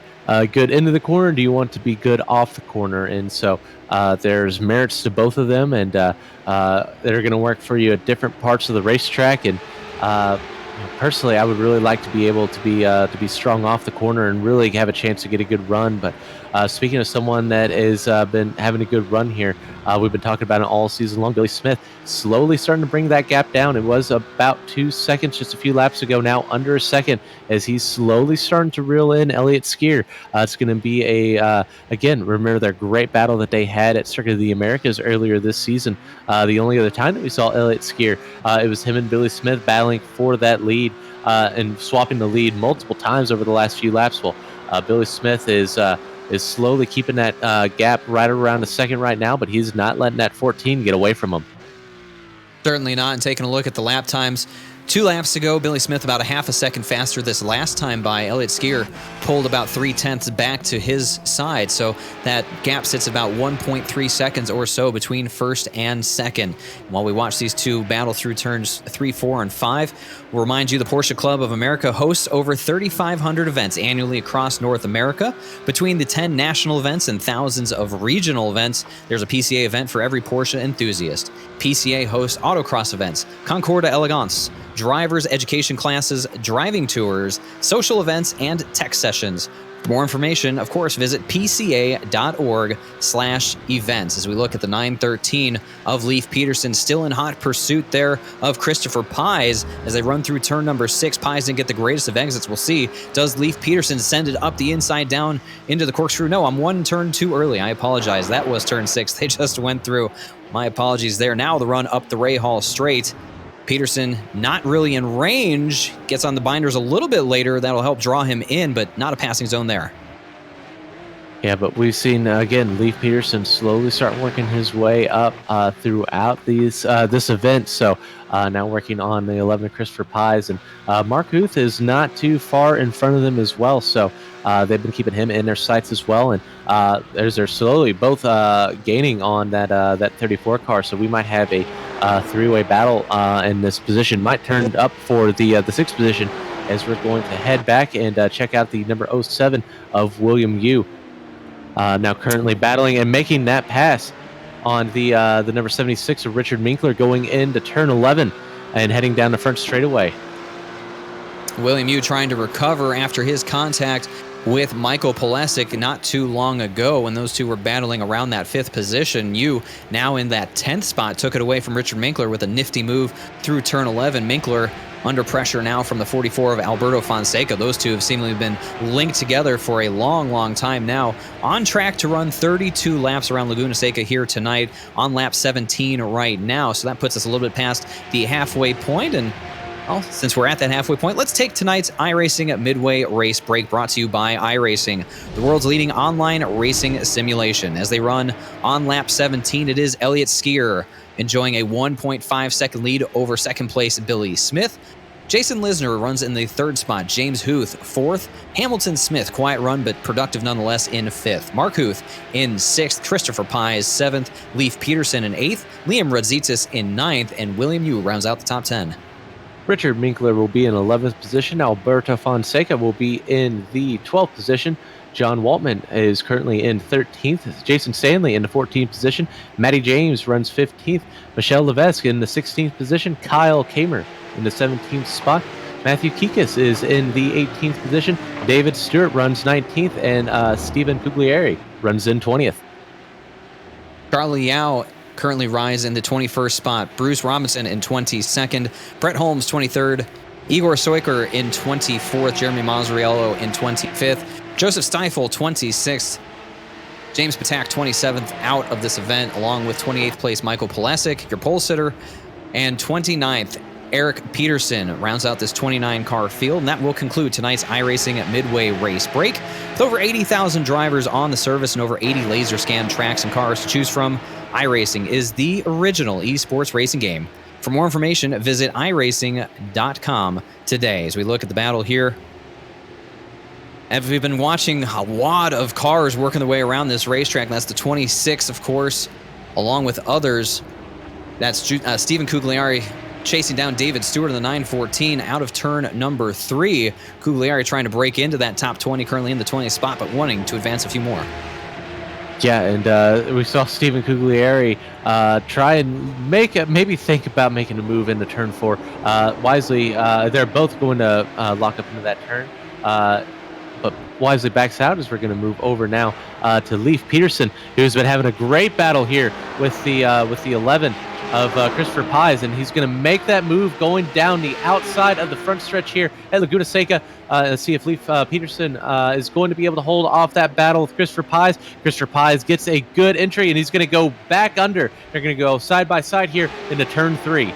good into the corner? Or do you want to be good off the corner? And so there's merits to both of them, and they're going to work for you at different parts of the racetrack. And Personally, I would really like to be able to be strong off the corner and really have a chance to get a good run. But speaking of someone that has been having a good run here, we've been talking about it all season long. Billy Smith slowly starting to bring that gap down. It was about 2 seconds just a few laps ago, now under a second, as he's slowly starting to reel in Elliott Skier. It's going to be again, remember their great battle that they had at Circuit of the Americas earlier this season. The only other time that we saw Elliott Skier, it was him and Billy Smith battling for that lead and swapping the lead multiple times over the last few laps. Well, Billy Smith is slowly keeping that gap right around a second right now, but he's not letting that 14 get away from him. Certainly not. And taking a look at the lap times, 2 laps ago, Billy Smith about a half a second faster this last time by. Elliott Skier pulled about 0.3 back to his side, so that gap sits about 1.3 seconds or so between first and second. While we watch these two battle through turns 3, 4, and 5, we'll remind you the Porsche Club of America hosts over 3,500 events annually across North America. Between the 10 national events and thousands of regional events, there's a PCA event for every Porsche enthusiast. PCA hosts autocross events, Concorda Elegance, drivers' education classes, driving tours, social events, and tech sessions. For more information, of course, visit pca.org/events. As we look at the 913 of Leif Peterson, still in hot pursuit there of Christopher Pies as they run through turn number 6. Pies didn't get the greatest of exits. We'll see. Does Leif Peterson send it up the inside down into the corkscrew? No, I'm one turn too early. I apologize. That was turn 6. They just went through. My apologies there. Now the run up the Ray Hall straight. Peterson not really in range, gets on the binders a little bit later. That'll help draw him in, but not a passing zone there. Yeah, but we've seen, again, Leif Peterson slowly start working his way up throughout this event. So now working on the 11 of Christopher Pies. And Mark Huth is not too far in front of them as well. So they've been keeping him in their sights as well. And they're slowly both gaining on that 34 car. So we might have a three-way battle in this position. Might turn up for the 6th position as we're going to head back and check out the number 07 of William Yu. Now currently battling and making that pass on the number 76 of Richard Minkler going into turn 11 and heading down the front straightaway. William Yu trying to recover after his contact with Michael Pulesic not too long ago when those two were battling around that 5th position. Yu now in that 10th spot took it away from Richard Minkler with a nifty move through turn 11. Minkler under pressure now from the 44 of Alberto Fonseca. Those two have seemingly been linked together for a long, long time now. On track to run 32 laps around Laguna Seca here tonight on lap 17 right now. So that puts us a little bit past the halfway point. And well, since we're at that halfway point, let's take tonight's iRacing Midway Race Break, brought to you by iRacing, the world's leading online racing simulation. As they run on lap 17, it is Elliott Skier enjoying a 1.5 second lead over second place Billy Smith. Jason Lisner runs in the 3rd spot. James Huth 4th. Hamilton Smith, quiet run but productive nonetheless, in 5th. Mark Huth in 6th. Christopher Pies 7th. Leif Peterson in 8th. Liam Radzitis in 9th. And William Yu rounds out the top 10. Richard Minkler will be in 11th position. Alberto Fonseca will be in the 12th position. John Waltman is currently in 13th. Jason Stanley in the 14th position. Matty James runs 15th. Michelle Levesque in the 16th position. Kyle Kamer in the 17th spot. Matthew Kikas is in the 18th position. David Stewart runs 19th. And Stephen Cugliari runs in 20th. Charlie Yao currently rides in the 21st spot. Bruce Robinson in 22nd. Brett Holmes 23rd. Igor Soiker in 24th. Jeremy Mazzariello in 25th. Joseph Stiefel 26th. James Patak 27th out of this event, along with 28th place Michael Pulesic, your pole sitter, and 29th Eric Peterson rounds out this 29-car field. And that will conclude tonight's iRacing at Midway Race Break. With over 80,000 drivers on the service and over 80 laser scan tracks and cars to choose from, iRacing is the original eSports racing game. For more information, visit iRacing.com today. As we look at the battle here, and we've been watching a lot of cars working their way around this racetrack. That's the 26, of course, along with others. That's Stephen Cugliari chasing down David Stewart in the 914 out of turn number 3. Cugliari trying to break into that top 20, currently in the 20th spot, but wanting to advance a few more. Yeah, and we saw Stephen Cuglieri try and maybe think about making a move into turn 4. Wisely, they're both going to lock up into that turn, but Wisely backs out as we're going to move over now to Leif Peterson, who's been having a great battle here with the 11 of Christopher Pies, and he's going to make that move going down the outside of the front stretch here at Laguna Seca. Let's see if Leif Peterson is going to be able to hold off that battle with Christopher Pies. Christopher Pies gets a good entry, and he's going to go back under. They're going to go side by side here into turn 3.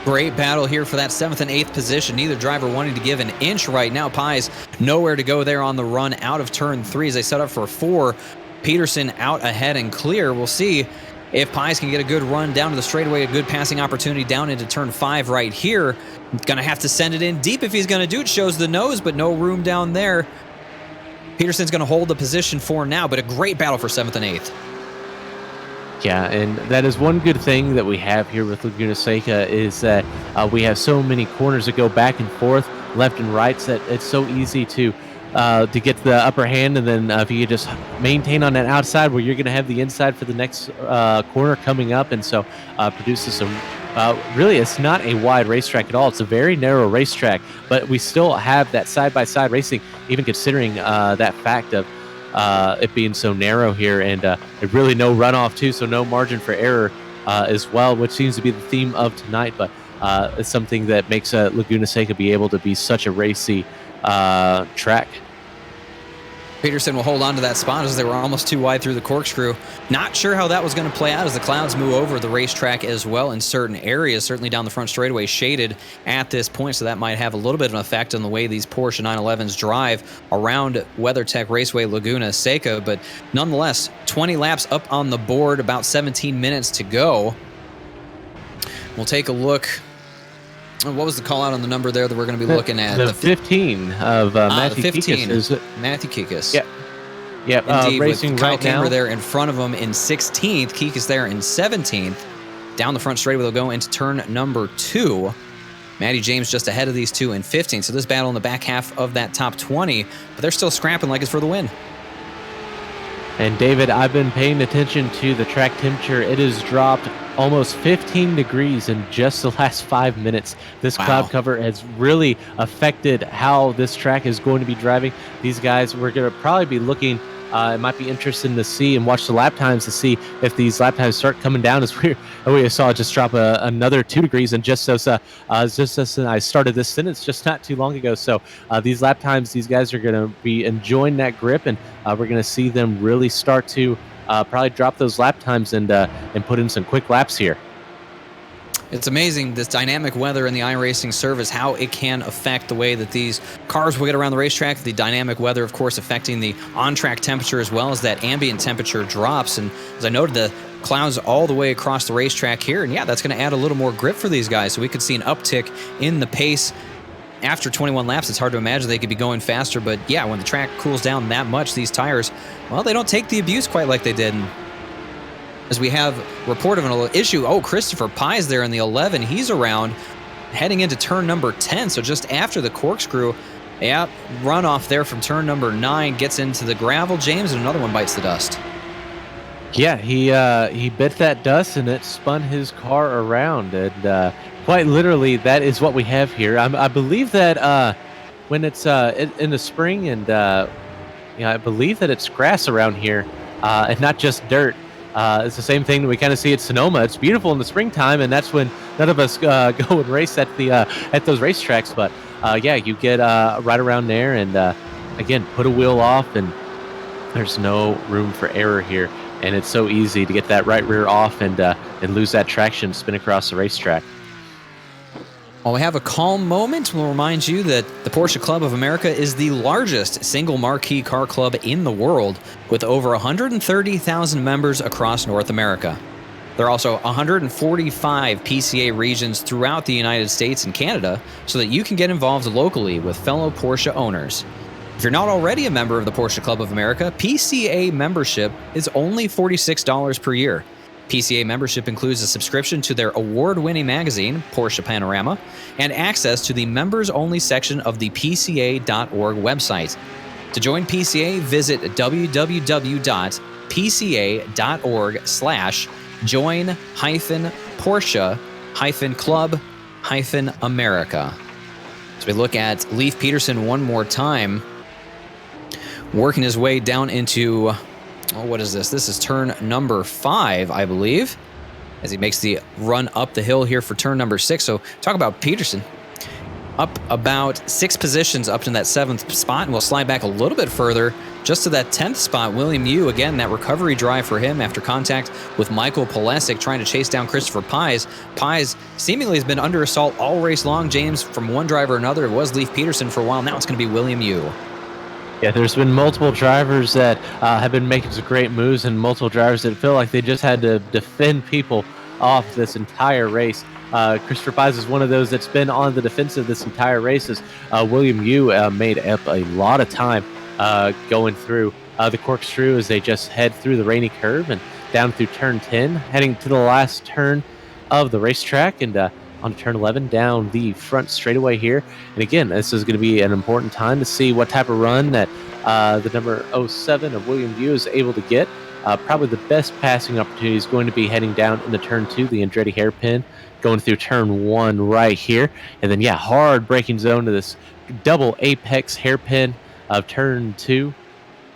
Great battle here for that 7th and 8th position. Neither driver wanting to give an inch right now. Pies nowhere to go there on the run out of turn 3 as they set up for 4. Peterson out ahead and clear. We'll see if Pies can get a good run down to the straightaway, a good passing opportunity down into turn 5 right here. Going to have to send it in deep if he's going to do it. Shows the nose, but no room down there. Peterson's going to hold the position for now, but a great battle for 7th and 8th. Yeah, and that is one good thing that we have here with Laguna Seca is that we have so many corners that go back and forth, left and right, so that it's so easy to get the upper hand, and then if you just maintain on that outside where you're going to have the inside for the next corner coming up, and so produces some really, it's not a wide racetrack at all. It's a very narrow racetrack, but we still have that side-by-side racing, even considering that fact of it being so narrow here, and really no runoff too, so no margin for error as well, which seems to be the theme of tonight, but it's something that makes Laguna Seca be able to be such a racy track. Peterson will hold on to that spot as they were almost too wide through the corkscrew. Not sure how that was going to play out as the clouds move over the racetrack as well in certain areas, certainly down the front straightaway shaded at this point, so that might have a little bit of an effect on the way these Porsche 911s drive around WeatherTech Raceway Laguna Seca, but nonetheless, 20 laps up on the board, about 17 minutes to go. We'll take a look. What was the call out on the number there that we're going to be looking at? The 15 of Matthew 15. Kikas. Matthew Kikas. Yep. Yep. Indeed, Racing with Kyle right Kamer now. there in front of him in 16th. Kikas there in 17th. Down the front straightaway, they'll go into turn number 2. Matty James just ahead of these two in 15th. So this battle in the back half of that top 20, but they're still scrapping like it's for the win. And David, I've been paying attention to the track temperature. It has dropped almost 15 degrees in just the last 5 minutes. This cloud cover has really affected how this track is going to be driving. These guys, we're going to probably be looking, it might be interesting to see and watch the lap times to see if these lap times start coming down, as we saw it just drop another 2 degrees. And just as I started this sentence just not too long ago. So these lap times, these guys are going to be enjoying that grip, and we're going to see them really start to probably drop those lap times and put in some quick laps here. It's amazing, this dynamic weather in the iRacing service, how it can affect the way that these cars will get around the racetrack. The dynamic weather, of course, affecting the on-track temperature as well as that ambient temperature drops. And as I noted, the clouds all the way across the racetrack here. And yeah, that's going to add a little more grip for these guys. So we could see an uptick in the pace. After 21 laps, it's hard to imagine they could be going faster. But yeah, when the track cools down that much, these tires, well, they don't take the abuse quite like they did. And as we have report of an issue, Christopher Pies there in the 11, he's around heading into turn number 10, so just after the corkscrew. Yeah, runoff there from turn number 9, gets into the gravel, James, and another one bites the dust. Yeah, he bit that dust and it spun his car around, and quite literally that is what we have here. I believe that when it's in the spring, and I believe that it's grass around here and not just dirt. It's the same thing that we kind of see at Sonoma. It's beautiful in the springtime, and that's when none of us go and race at those racetracks. But yeah, you get right around there, and again, put a wheel off, and there's no room for error here. And it's so easy to get that right rear off and lose that traction, spin across the racetrack. While we have a calm moment, we'll remind you that the Porsche Club of America is the largest single marquee car club in the world, with over 130,000 members across North America. There are also 145 PCA regions throughout the United States and Canada, so that you can get involved locally with fellow Porsche owners. If you're not already a member of the Porsche Club of America, PCA membership is only $46 per year. PCA membership includes a subscription to their award-winning magazine, Porsche Panorama, and access to the members-only section of the PCA.org website. To join PCA, visit www.pca.org. pca.org/join-Porsche-Club-America. So we look at Leif Peterson one more time, working his way down into, what is this? This is turn number 5, I believe, as he makes the run up the hill here for turn number 6. So talk about Peterson. Up about 6 positions up to that 7th spot, and we'll slide back a little bit further just to that 10th spot. William Yu, again, that recovery drive for him after contact with Michael Pulesic trying to chase down Christopher Pies. Pies seemingly has been under assault all race long, James, from one driver or another. It was Leif Peterson for a while. Now it's going to be William Yu. Yeah, there's been multiple drivers that have been making some great moves, and multiple drivers that feel like they just had to defend people off this entire race. Christopher Pies is one of those that's been on the defensive this entire race. As William Yu made up a lot of time going through the corkscrew as they just head through the rainy curve and down through turn 10, heading to the last turn of the racetrack, and on turn 11 down the front straightaway here. And again, this is going to be an important time to see what type of run that the number 07 of William Yu is able to get. Probably the best passing opportunity is going to be heading down into turn 2, the Andretti hairpin, going through turn 1 right here. And then, hard braking zone to this double apex hairpin of turn 2.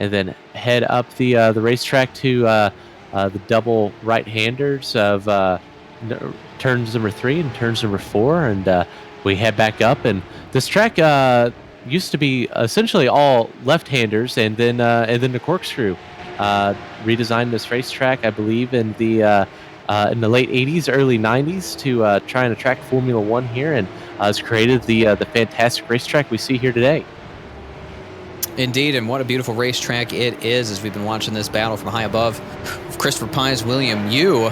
And then head up the racetrack to the double right-handers of turns number 3 and turns number 4. And we head back up. And this track used to be essentially all left-handers, and then the corkscrew. Redesigned this racetrack, I believe, in the late 80s, early 90s to try and attract Formula One here, and has created the fantastic racetrack we see here today. Indeed, and what a beautiful racetrack it is as we've been watching this battle from high above of Christopher Pies, William Yu.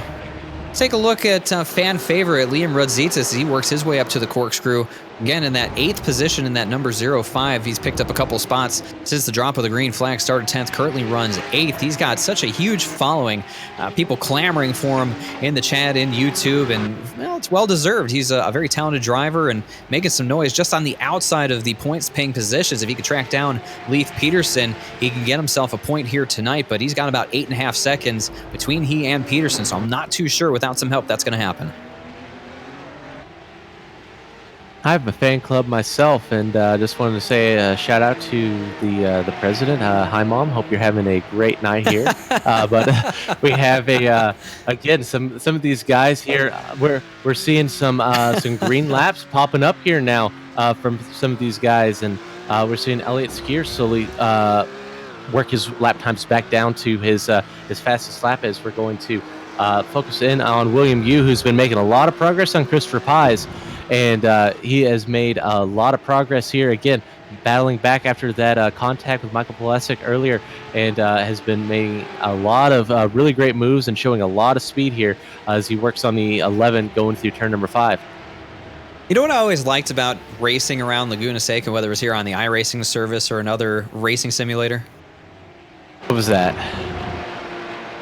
Take a look at fan favorite Liam Rudzitas as he works his way up to the corkscrew. Again, in that 8th position in that number 05, he's picked up a couple spots since the drop of the green flag. Started 10th, currently runs 8th. He's got such a huge following, people clamoring for him in the chat, in YouTube, and well, it's well-deserved. He's a very talented driver and making some noise just on the outside of the points-paying positions. If he could track down Leif Peterson, he can get himself a point here tonight, but he's got about 8.5 seconds between he and Peterson, so I'm not too sure without some help that's going to happen. I have a fan club myself, and just wanted to say a shout out to the president. Hi, Mom. Hope you're having a great night here. But we have again some of these guys here. We're seeing some green laps popping up here now from some of these guys, and we're seeing Elliott Skier slowly work his lap times back down to his fastest lap, as we're going to focus in on William Yu, who's been making a lot of progress on Christopher Pies. And he has made a lot of progress here, again, battling back after that contact with Michael Pulesic earlier, and has been making a lot of really great moves and showing a lot of speed here as he works on the 11 going through turn number 5. You know what I always liked about racing around Laguna Seca, whether it was here on the iRacing service or another racing simulator? What was that?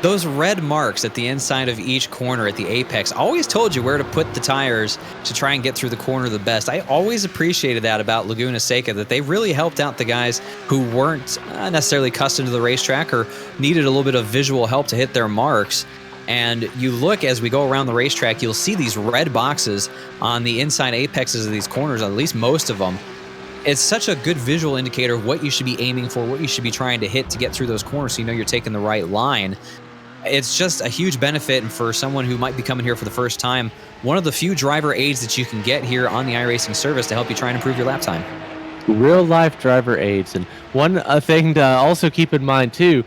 Those red marks at the inside of each corner at the apex always told you where to put the tires to try and get through the corner the best. I always appreciated that about Laguna Seca, that they really helped out the guys who weren't necessarily accustomed to the racetrack or needed a little bit of visual help to hit their marks. And you look as we go around the racetrack, you'll see these red boxes on the inside apexes of these corners, at least most of them. It's such a good visual indicator of what you should be aiming for, what you should be trying to hit to get through those corners so you know you're taking the right line. It's just a huge benefit, and for someone who might be coming here for the first time, one of the few driver aids that you can get here on the iRacing service to help you try and improve your lap time. Real-life driver aids. And one thing to also keep in mind, too,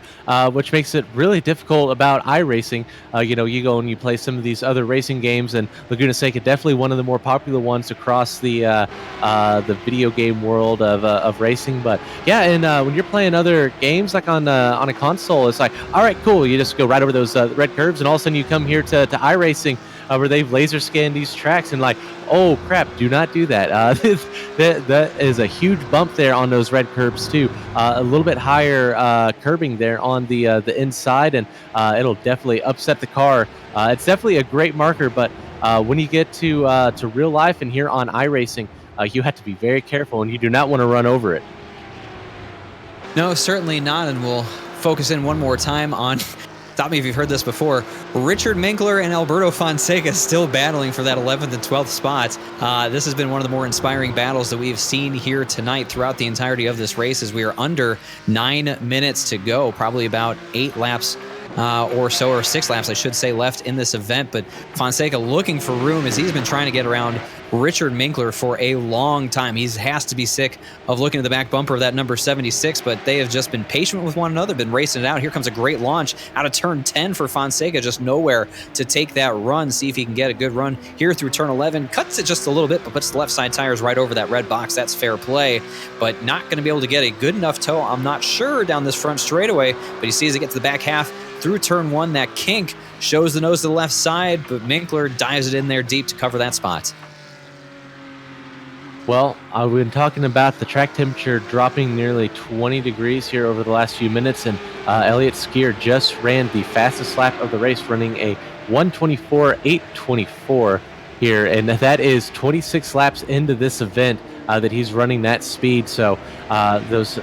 which makes it really difficult about iRacing, you go and you play some of these other racing games, and Laguna Seca definitely one of the more popular ones across the video game world of racing. But yeah, and when you're playing other games like on a console, it's like, all right, cool, you just go right over those red curves, and all of a sudden you come here to iRacing, where they've laser scanned these tracks, and like, oh crap, do not do that. That is a huge bump there on those red curbs too. A little bit higher curbing there on the inside, and it'll definitely upset the car. It's definitely a great marker, but when you get to real life and here on iRacing, you have to be very careful, and you do not want to run over it. No, certainly not, and we'll focus in one more time on, stop me if you've heard this before, Richard Minkler and Alberto Fonseca still battling for that 11th and 12th spots. This has been one of the more inspiring battles that we've seen here tonight throughout the entirety of this race, as we are under 9 minutes to go, probably about 8 laps or so, or 6 laps, I should say, left in this event. But Fonseca looking for room, as he's been trying to get around Richard Minkler for a long time. He has to be sick of looking at the back bumper of that number 76, but they have just been patient with one another, been racing it out. Here comes a great launch out of turn 10 for Fonseca, just nowhere to take that run, see if he can get a good run here through turn 11. Cuts it just a little bit, but puts the left side tires right over that red box. That's fair play, but not going to be able to get a good enough tow, I'm not sure, down this front straightaway. But you see as it gets to the back half through turn 1, that kink shows the nose to the left side, but Minkler dives it in there deep to cover that spot. Well, we've been talking about the track temperature dropping nearly 20 degrees here over the last few minutes, and Elliott Skier just ran the fastest lap of the race, running a 1:24.824 here, and that is 26 laps into this event that he's running that speed. So those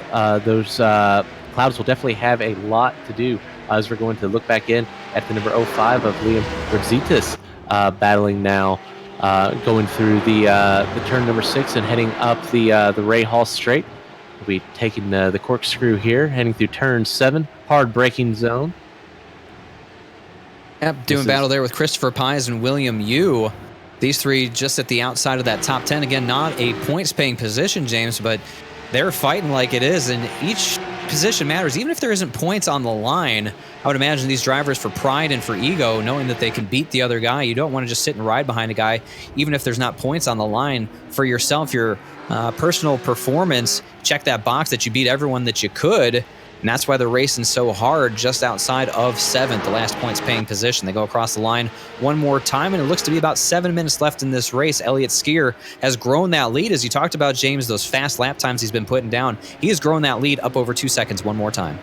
clouds will definitely have a lot to do as we're going to look back in at the number 05 of Liam Rodzitis battling now. Going through the turn number 6 and heading up the Ray Hall straight. We'll be taking the corkscrew here, heading through turn 7, hard braking zone. Yep, doing battle there with Christopher Pies and William Yu. These three just at the outside of that top 10. Again, not a points-paying position, James, but they're fighting like it is, and each position matters. Even if there isn't points on the line, I would imagine these drivers, for pride and for ego, knowing that they can beat the other guy, you don't want to just sit and ride behind a guy, even if there's not points on the line. For yourself, your personal performance, check that box that you beat everyone that you could. And that's why they're racing so hard just outside of 7th, the last points paying position. They go across the line one more time, and it looks to be about 7 minutes left in this race. Elliott Skier has grown that lead. As you talked about, James, those fast lap times he's been putting down, he has grown that lead up over 2 seconds one more time.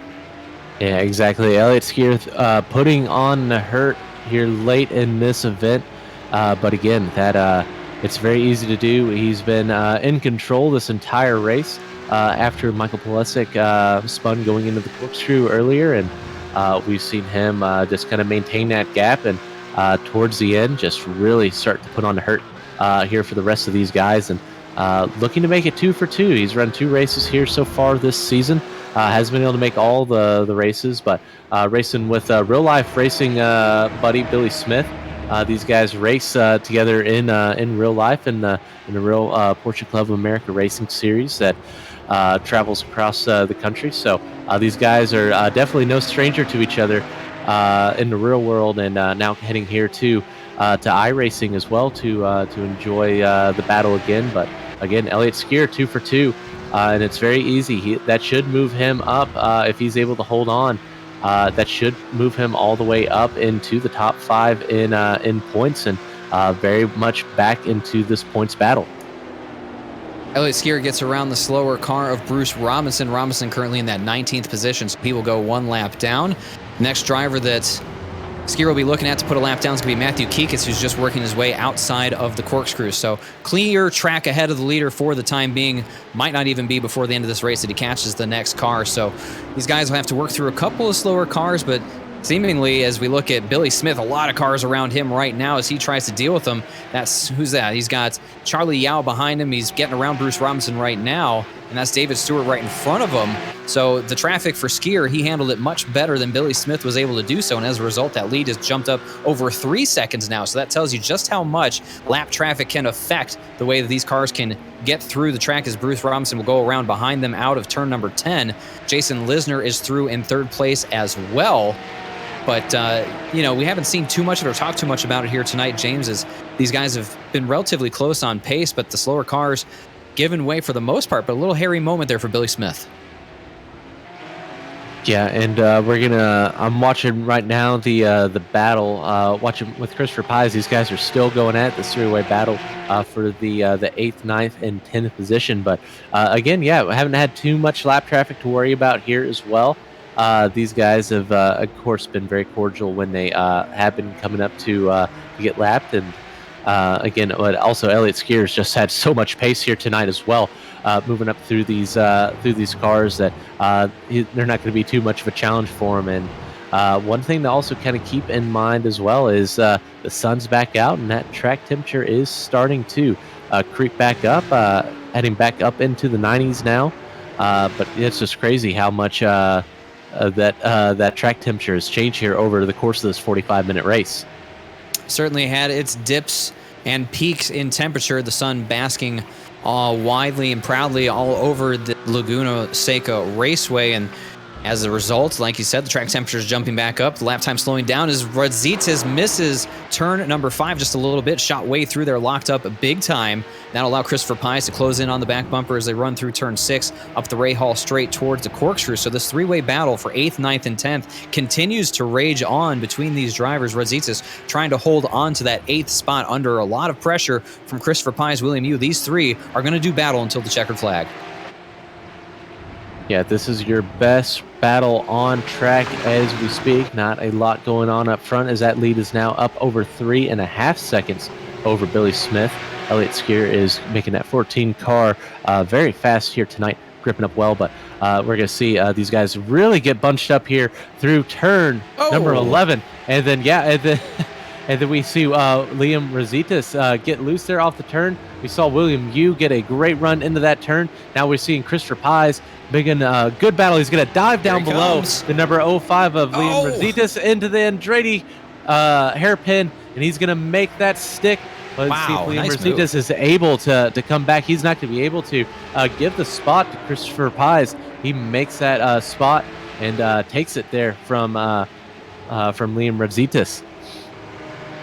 Yeah, exactly. Elliott Skier putting on the hurt here late in this event. But again, that it's very easy to do. He's been in control this entire race. After Michael Pulisic spun going into the corkscrew earlier, and we've seen him just kind of maintain that gap, and towards the end just really start to put on the hurt here for the rest of these guys, and looking to make it 2 for 2. He's run 2 races here so far this season, has been able to make all the races, but racing with real life racing buddy Billy Smith. These guys race together in real life in the real Porsche Club of America racing series that travels across the country. So these guys are definitely no stranger to each other in the real world, and now heading here to iRacing as well to enjoy the battle again. But again, Elliott Skier 2 for 2, and it's very easy. That should move him up if he's able to hold on. That should move him all the way up into the top 5 in points, and very much back into this points battle. Elliott Skier gets around the slower car of Bruce Robinson. Robinson currently in that 19th position, so he will go 1 lap down. Next driver that Skier will be looking at to put a lap down is going to be Matthew Kikas, who's just working his way outside of the corkscrew. So clear track ahead of the leader for the time being. Might not even be before the end of this race that he catches the next car. So these guys will have to work through a couple of slower cars, but seemingly, as we look at Billy Smith, a lot of cars around him right now as he tries to deal with them. Who's that? He's got Charlie Yao behind him. He's getting around Bruce Robinson right now, and that's David Stewart right in front of him. So the traffic for Skier, he handled it much better than Billy Smith was able to do so, and as a result, that lead has jumped up over 3 seconds now. So that tells you just how much lap traffic can affect the way that these cars can get through the track, as Bruce Robinson will go around behind them out of turn number 10. Jason Lisner is through in 3rd place as well. But, we haven't seen too much or talked too much about it here tonight, James, as these guys have been relatively close on pace, but the slower cars given way for the most part, but a little hairy moment there for Billy Smith. Yeah, and I'm watching right now the battle, watching with Christopher Pies. These guys are still going at this three-way battle for the 8th, 9th, and 10th position. But again, we haven't had too much lap traffic to worry about here as well. These guys have, of course, been very cordial when they have been coming up to get lapped, and Again, but also Elliott Skier's just had so much pace here tonight as well, moving up through these cars that they're not going to be too much of a challenge for him. And one thing to also kind of keep in mind as well is the sun's back out, and that track temperature is starting to creep back up, heading back up into the 90s now. But it's just crazy how much that track temperature has changed here over the course of this 45-minute race. Certainly had its dips and peaks in temperature. The sun basking widely and proudly all over the Laguna Seca Raceway. And as a result, like you said, the track temperature is jumping back up. The lap time slowing down as Rosicas misses turn number 5 just a little bit. Shot way through there, locked up big time. That'll allow Christopher Pies to close in on the back bumper as they run through turn 6 up the Ray Hall straight towards the corkscrew. So this three-way battle for 8th, 9th, and 10th continues to rage on between these drivers. Rosicas trying to hold on to that 8th spot under a lot of pressure from Christopher Pies, William Yu. These three are going to do battle until the checkered flag. Yeah, this is your best battle on track as we speak. Not a lot going on up front as that lead is now up over 3.5 seconds over Billy Smith. Elliott Skier is making that 14 car very fast here tonight, gripping up well, but we're going to see these guys really get bunched up here through turn number 11. And then, and then we see Liam Rosicas get loose there off the turn. We saw William Yu get a great run into that turn. Now we're seeing Christopher Pies making a good battle. He's going to dive down below the number 05 of Liam Rosicas into the Andretti hairpin, and he's going to make that stick. Let's see if Liam Rosicas is able to come back. He's not going to be able to give the spot to Christopher Pies. He makes that spot and takes it there from Liam Rosicas.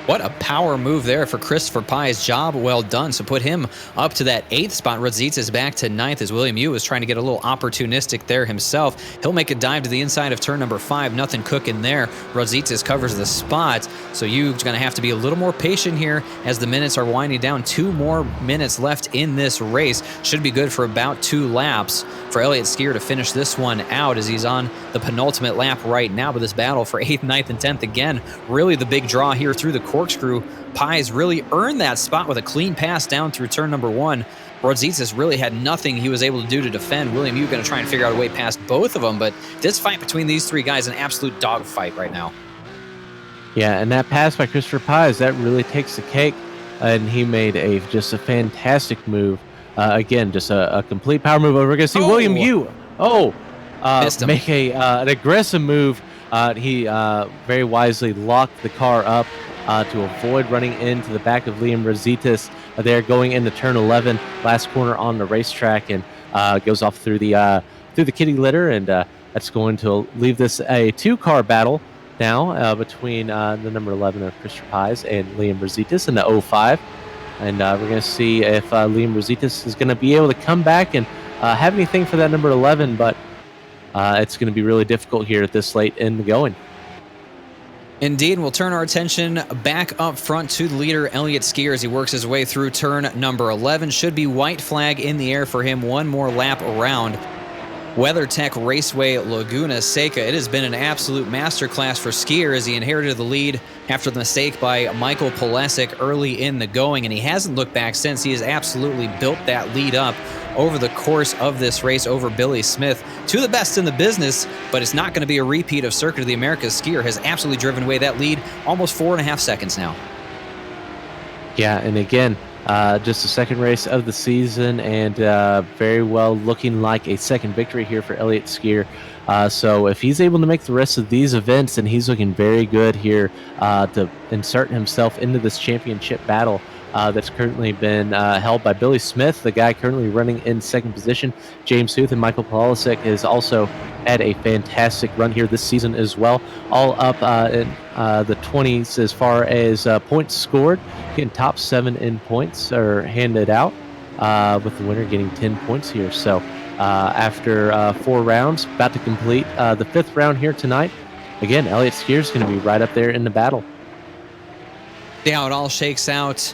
What a power move there for Christopher Pies. Job well done. So put him up to that 8th spot. Rosicas back to 9th as William Yu is trying to get a little opportunistic there himself. He'll make a dive to the inside of turn number 5. Nothing cooking there. Rosicas covers the spot. So Yu's going to have to be a little more patient here as the minutes are winding down. 2 more minutes left in this race. Should be good for about 2 laps for Elliott Skier to finish this one out as he's on the penultimate lap right now. But this battle for 8th, 9th, and 10th, again, really the big draw here through the corkscrew. Pies really earned that spot with a clean pass down through turn number 1. Rosicas really had nothing he was able to do to defend. William Yu going to try and figure out a way past both of them, but this fight between these 3 guys is an absolute dogfight right now. Yeah, and that pass by Christopher Pies, that really takes the cake, and he made just a fantastic move. Again, just a complete power move. We're going to see William Yu make an aggressive move. He very wisely locked the car up to avoid running into the back of Liam Rosicas. They're going into turn 11, last corner on the racetrack, and goes off through the kitty litter, and that's going to leave this a 2-car battle now between the number 11 of Christopher Pies and Liam Rosicas in the 05. And we're going to see if Liam Rosicas is going to be able to come back and have anything for that number 11, but it's going to be really difficult here at this late in the going. Indeed, we'll turn our attention back up front to the leader, Elliott Skier, as he works his way through turn number 11. Should be white flag in the air for him. 1 more lap around WeatherTech Raceway Laguna Seca. It has been an absolute masterclass for Skier as he inherited the lead after the mistake by Michael Pulisic early in the going, and he hasn't looked back since. He has absolutely built that lead up over the course of this race over Billy Smith to the best in the business, but it's not going to be a repeat of Circuit of the Americas. Skier has absolutely driven away that lead almost 4.5 seconds now. Yeah, and again, just the second race of the season, and very well looking like a second victory here for Elliott Skier. So if he's able to make the rest of these events, then he's looking very good here to insert himself into this championship battle that's currently been held by Billy Smith, the guy currently running in second position. James Huth and Michael Pulisic has also had a fantastic run here this season as well, all up in the 20s as far as points scored, getting top 7 in points are handed out, with the winner getting 10 points here. So after 4 rounds, about to complete the 5th round here tonight, again, Elliott Skier is going to be right up there in the battle. See how it all shakes out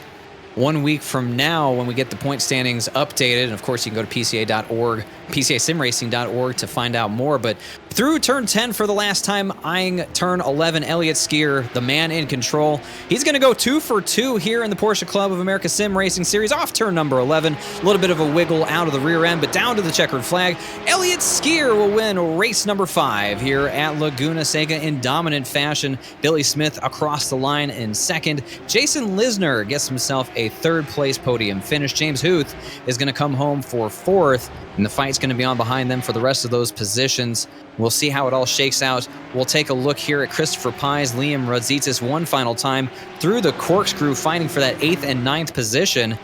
1 week from now when we get the point standings updated. And of course, you can go to PCA.org, PCASimracing.org to find out more. But Through turn 10 for the last time, eyeing turn 11, Elliott Skier, the man in control. He's going to go 2 for 2 here in the Porsche Club of America Sim Racing Series off turn number 11. A little bit of a wiggle out of the rear end, but down to the checkered flag. Elliott Skier will win race number 5 here at Laguna Seca in dominant fashion. Billy Smith across the line in second. Jason Lisner gets himself a third-place podium finish. James Huth is going to come home for 4th, and the fight's going to be on behind them for the rest of those positions. We'll see how it all shakes out. We'll take a look here at Christopher Pies, Liam Radzitis one final time through the corkscrew, fighting for that 8th and 9th position.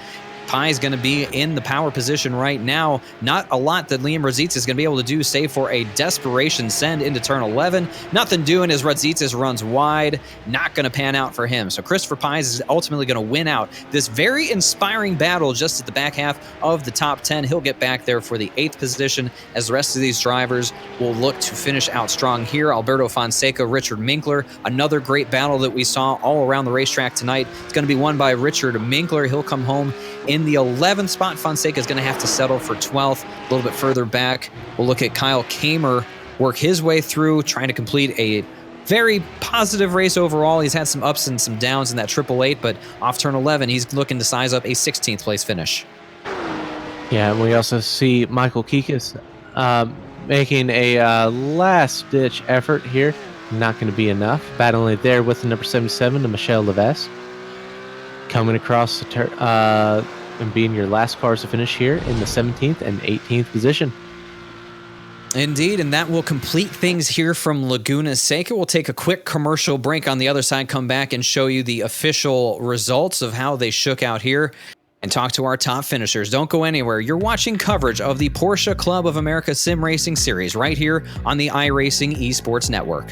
Pie's going to be in the power position right now. Not a lot that Liam Radzitis is going to be able to do, save for a desperation send into turn 11. Nothing doing as Radzitis runs wide. Not going to pan out for him. So Christopher Pies is ultimately going to win out this very inspiring battle just at the back half of the top 10. He'll get back there for the 8th position as the rest of these drivers will look to finish out strong here. Alberto Fonseca, Richard Minkler, another great battle that we saw all around the racetrack tonight. It's going to be won by Richard Minkler. He'll come home in the 11th spot. Fonseca is going to have to settle for 12th. A little bit further back, we'll look at Kyle Kamer work his way through, trying to complete a very positive race overall. He's had some ups and some downs in that 888, but off turn 11, he's looking to size up a 16th place finish. Yeah, and we also see Michael Kikas making a last-ditch effort here. Not going to be enough. Battling it there with the number 77 to Michelle Levesque. Coming across the and being your last cars to finish here in the 17th and 18th position. Indeed, and that will complete things here from Laguna Seca. We'll take a quick commercial break on the other side, come back and show you the official results of how they shook out here and talk to our top finishers. Don't go anywhere. You're watching coverage of the Porsche Club of America Sim Racing Series right here on the iRacing eSports Network.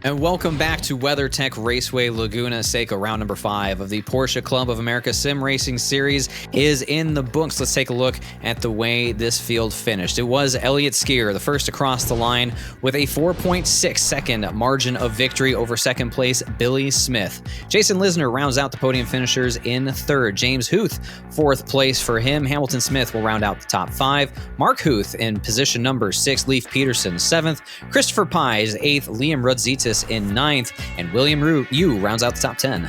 And welcome back to WeatherTech Raceway Laguna Seca. Round number 5 of the Porsche Club of America Sim Racing Series is in the books. Let's take a look at the way this field finished. It was Elliott Skier, the first across the line, with a 4.6 second margin of victory over second place Billy Smith. Jason Lisner rounds out the podium finishers in third. James Huth, fourth place for him. Hamilton Smith will round out the top 5. Mark Huth in position number 6. Leif Peterson 7th. Christopher Pies 8th. Liam Rudzitis in 9th, and William Yu rounds out the top 10.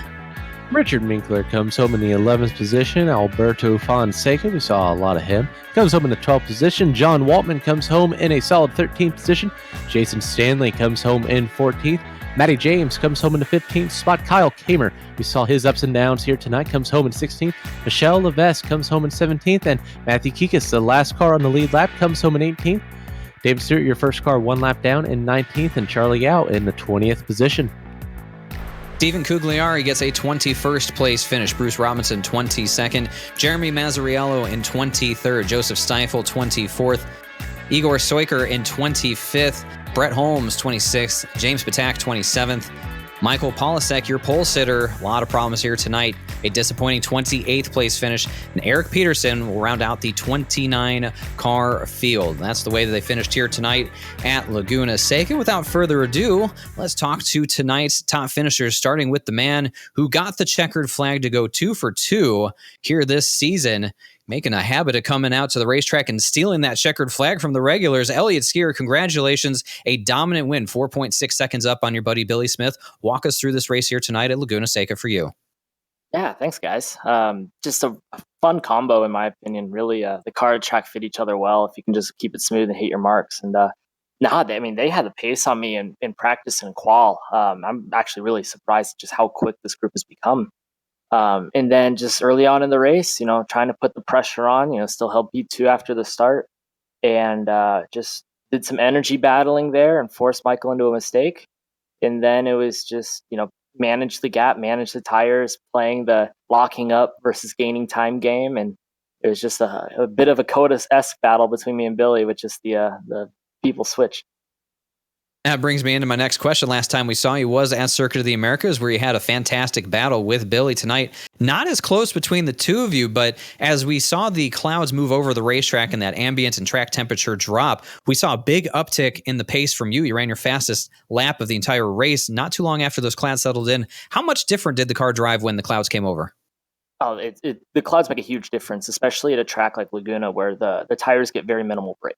Richard Minkler comes home in the 11th position. Alberto Fonseca, we saw a lot of him, comes home in the 12th position. John Waltman comes home in a solid 13th position. Jason Stanley comes home in 14th. Matty James comes home in the 15th spot. Kyle Kamer, we saw his ups and downs here tonight, comes home in 16th. Michelle Levesque comes home in 17th, and Matthew Kikas, the last car on the lead lap, comes home in 18th. David Stewart, your first car, one lap down in 19th, and Charlie Yao in the 20th position. Stephen Cugliari gets a 21st place finish. Bruce Robinson 22nd. Jeremy Mazzariello in 23rd. Joseph Stiefel 24th. Igor Soiker in 25th. Brett Holmes 26th. James Patak 27th. Michael Polasek, your pole sitter. A lot of problems here tonight. A disappointing 28th place finish. And Eric Peterson will round out the 29 car field. That's the way that they finished here tonight at Laguna Seca. Without further ado, let's talk to tonight's top finishers, starting with the man who got the checkered flag to go 2 for 2 here this season, making a habit of coming out to the racetrack and stealing that checkered flag from the regulars. Elliott Skier, congratulations. A dominant win, 4.6 seconds up on your buddy Billy Smith. Walk us through this race here tonight at Laguna Seca for you. Yeah, thanks, guys. Just a fun combo, in my opinion. Really, the car and track fit each other well if you can just keep it smooth and hit your marks. And they had the pace on me in practice and qual. I'm actually really surprised just how quick this group has become. And then just early on in the race, trying to put the pressure on, still held B2 after the start, and just did some energy battling there and forced Michael into a mistake. And then it was just, manage the gap, manage the tires, playing the locking up versus gaining time game. And it was just a bit of a Coda-esque battle between me and Billy, with just the people switch. That brings me into my next question. Last time we saw you was at Circuit of the Americas, where you had a fantastic battle with Billy tonight. Not as close between the two of you, but as we saw the clouds move over the racetrack and that ambient and track temperature drop, we saw a big uptick in the pace from you. You ran your fastest lap of the entire race not too long after those clouds settled in. How much different did the car drive when the clouds came over? Oh, the clouds make a huge difference, especially at a track like Laguna, where the tires get very minimal break.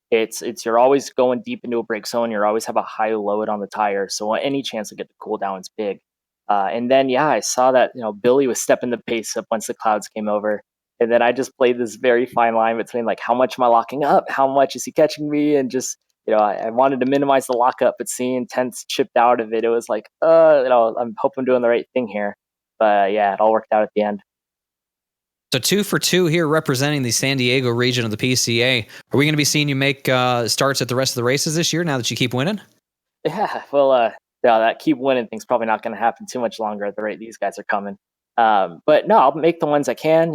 It's you're always going deep into a brake zone. You always have a high load on the tire, so any chance to get the cool down is big. And then I saw that Billy was stepping the pace up once the clouds came over, and then I just played this very fine line between like, how much am I locking up, how much is he catching me, and just I wanted to minimize the lockup, but seeing tenths chipped out of it, it was like I'm hoping I'm doing the right thing here. But it all worked out at the end. So 2 for 2 here, representing the San Diego region of the PCA. Are we going to be seeing you make starts at the rest of the races this year now that you keep winning? Yeah, well, that keep winning thing's probably not going to happen too much longer at the rate these guys are coming. But no, I'll make the ones I can.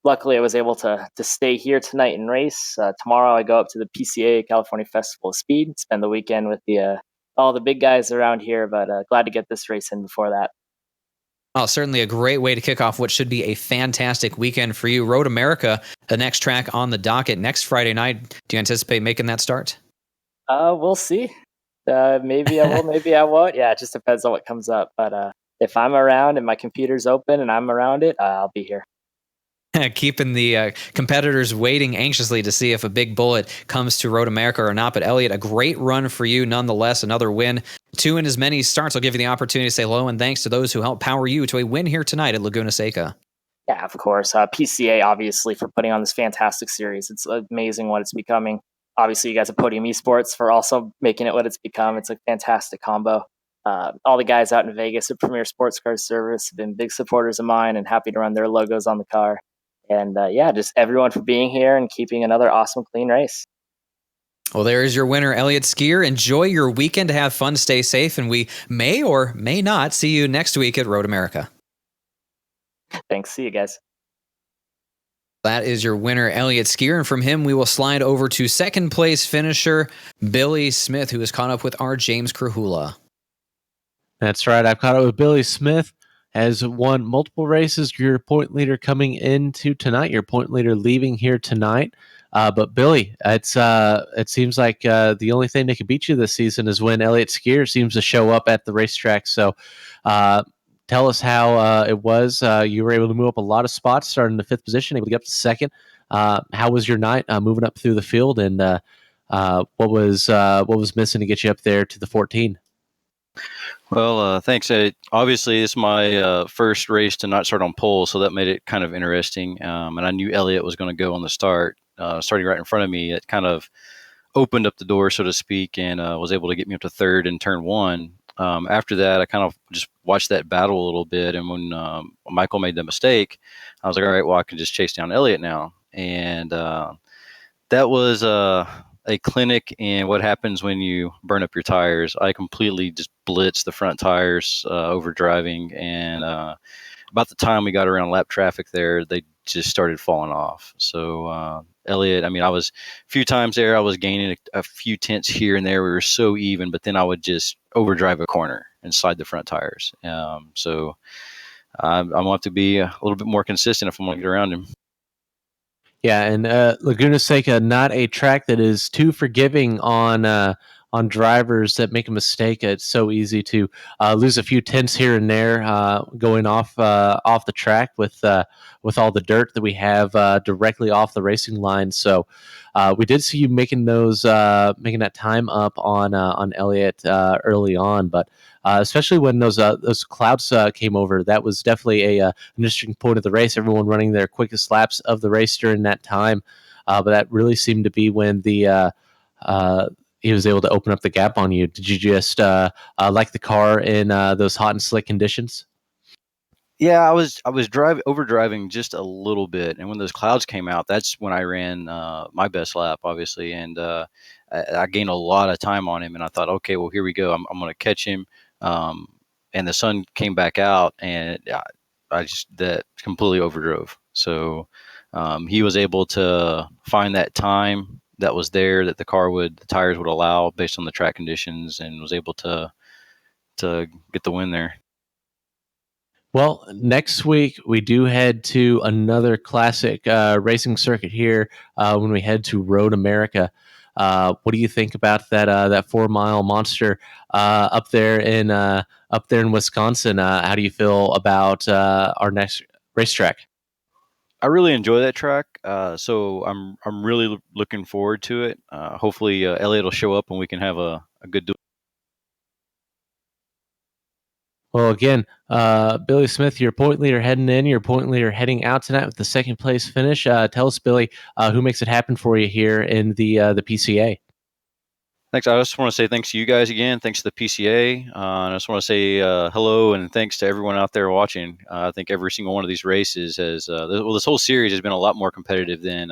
Luckily I was able to stay here tonight and race. Tomorrow I go up to the PCA California Festival of Speed, spend the weekend with all the big guys around here. But glad to get this race in before that. Oh, certainly a great way to kick off what should be a fantastic weekend for you. Road America, the next track on the docket next Friday night. Do you anticipate making that start? We'll see. Maybe I will, maybe I won't. Yeah, it just depends on what comes up. But if I'm around and my computer's open and I'm around it, I'll be here. Keeping the competitors waiting anxiously to see if a big bullet comes to Road America or not. But Elliott, a great run for you nonetheless. Another win. 2 in as many starts will give you the opportunity to say hello and thanks to those who helped power you to a win here tonight at Laguna Seca. Yeah, of course. PCA, obviously, for putting on this fantastic series. It's amazing what it's becoming. Obviously, you guys at Podium eSports for also making it what it's become. It's a fantastic combo. All the guys out in Vegas at Premier Sports Car Service have been big supporters of mine and happy to run their logos on the car. And just everyone for being here and keeping another awesome, clean race. Well, there is your winner, Elliott Skier. Enjoy your weekend, have fun, stay safe, and we may or may not see you next week at Road America. Thanks. See you guys. That is your winner, Elliott Skier. And from him, we will slide over to second place finisher, Billy Smith, who has caught up with our James Krahula. That's right. I've caught up with Billy Smith, has won multiple races. Your point leader coming into tonight. Your point leader leaving here tonight. But Billy, it seems like the only thing that can beat you this season is when Elliott Skier seems to show up at the racetrack. So tell us how it was. You were able to move up a lot of spots, starting in the fifth position, able to get up to second. How was your night moving up through the field, and what was missing to get you up there to the 14? Well, thanks. Obviously, it's my first race to not start on pole, so that made it kind of interesting. And I knew Elliott was going to go on the start, starting right in front of me. It kind of opened up the door, so to speak, and was able to get me up to third in turn one. After that, I kind of just watched that battle a little bit, and when Michael made the mistake, I was like, all right, well, I can just chase down Elliott now. And that was a clinic in what happens when you burn up your tires. I completely just blitzed the front tires over driving, and about the time we got around lap traffic there, they just started falling off. So Elliott, I mean, I was a few times there, I was gaining a few tenths here and there. We were so even, but then I would just overdrive a corner and slide the front tires. So I'm going to have to be a little bit more consistent if I'm going to get around him. Yeah, and Laguna Seca, not a track that is too forgiving on drivers that make a mistake. It's so easy to lose a few tenths here and there going off the track with all the dirt that we have directly off the racing line. So we did see you making making that time up on Elliott early on, but especially when those clouds came over, that was definitely an interesting point of the race. Everyone running their quickest laps of the race during that time, but that really seemed to be when he was able to open up the gap on you. Did you just like the car in those hot and slick conditions? Yeah, I was overdriving just a little bit, and when those clouds came out, that's when I ran my best lap, obviously, and I gained a lot of time on him. And I thought, okay, well, here we go. I'm going to catch him. And the sun came back out, and I just that completely overdrove. So he was able to find that time that was there that the tires would allow based on the track conditions, and was able to get the win there. Well, next week we do head to another classic racing circuit here when we head to Road America. What do you think about that 4 mile monster up there in Wisconsin? How do you feel about our next racetrack? I really enjoy that track, so I'm really looking forward to it. Hopefully, Elliott will show up and we can have a good duel. Well, again, Billy Smith, your point leader heading in, your point leader heading out tonight with the second place finish. Tell us, Billy, who makes it happen for you here in the PCA. Thanks. I just want to say thanks to you guys again. Thanks to the PCA. And I just want to say hello and thanks to everyone out there watching. I think every single one of these races this whole series has been a lot more competitive than,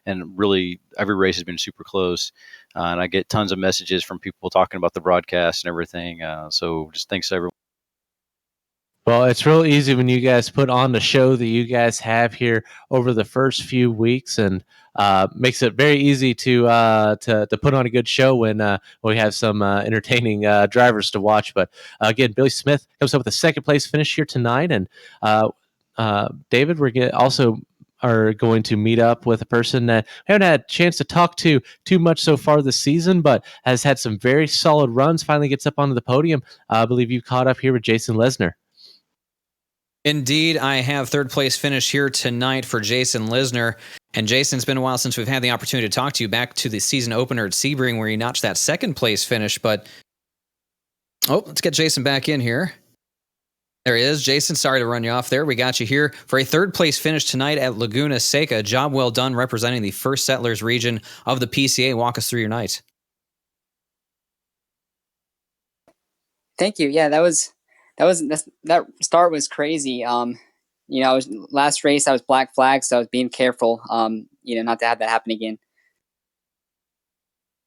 and really every race has been super close. And I get tons of messages from people talking about the broadcast and everything. So just thanks to everyone. Well, it's real easy when you guys put on the show that you guys have here over the first few weeks, and makes it very easy to put on a good show when we have some entertaining drivers to watch. But again, Billy Smith comes up with a second place finish here tonight, and David, also are going to meet up with a person that we haven't had a chance to talk to too much so far this season, but has had some very solid runs. Finally gets up onto the podium. I believe you caught up here with Jason Lesnar. Indeed, I have third place finish here tonight for Jason Lisner. And Jason, it's been a while since we've had the opportunity to talk to you, back to the season opener at Sebring where you notched that second place finish. But, let's get Jason back in here. There he is. Jason, sorry to run you off there. We got you here for a third place finish tonight at Laguna Seca. Job well done representing the First Settlers region of the PCA. Walk us through your night. Thank you. Yeah, that start was crazy. I was last race. I was black flag, so I was being careful. Not to have that happen again.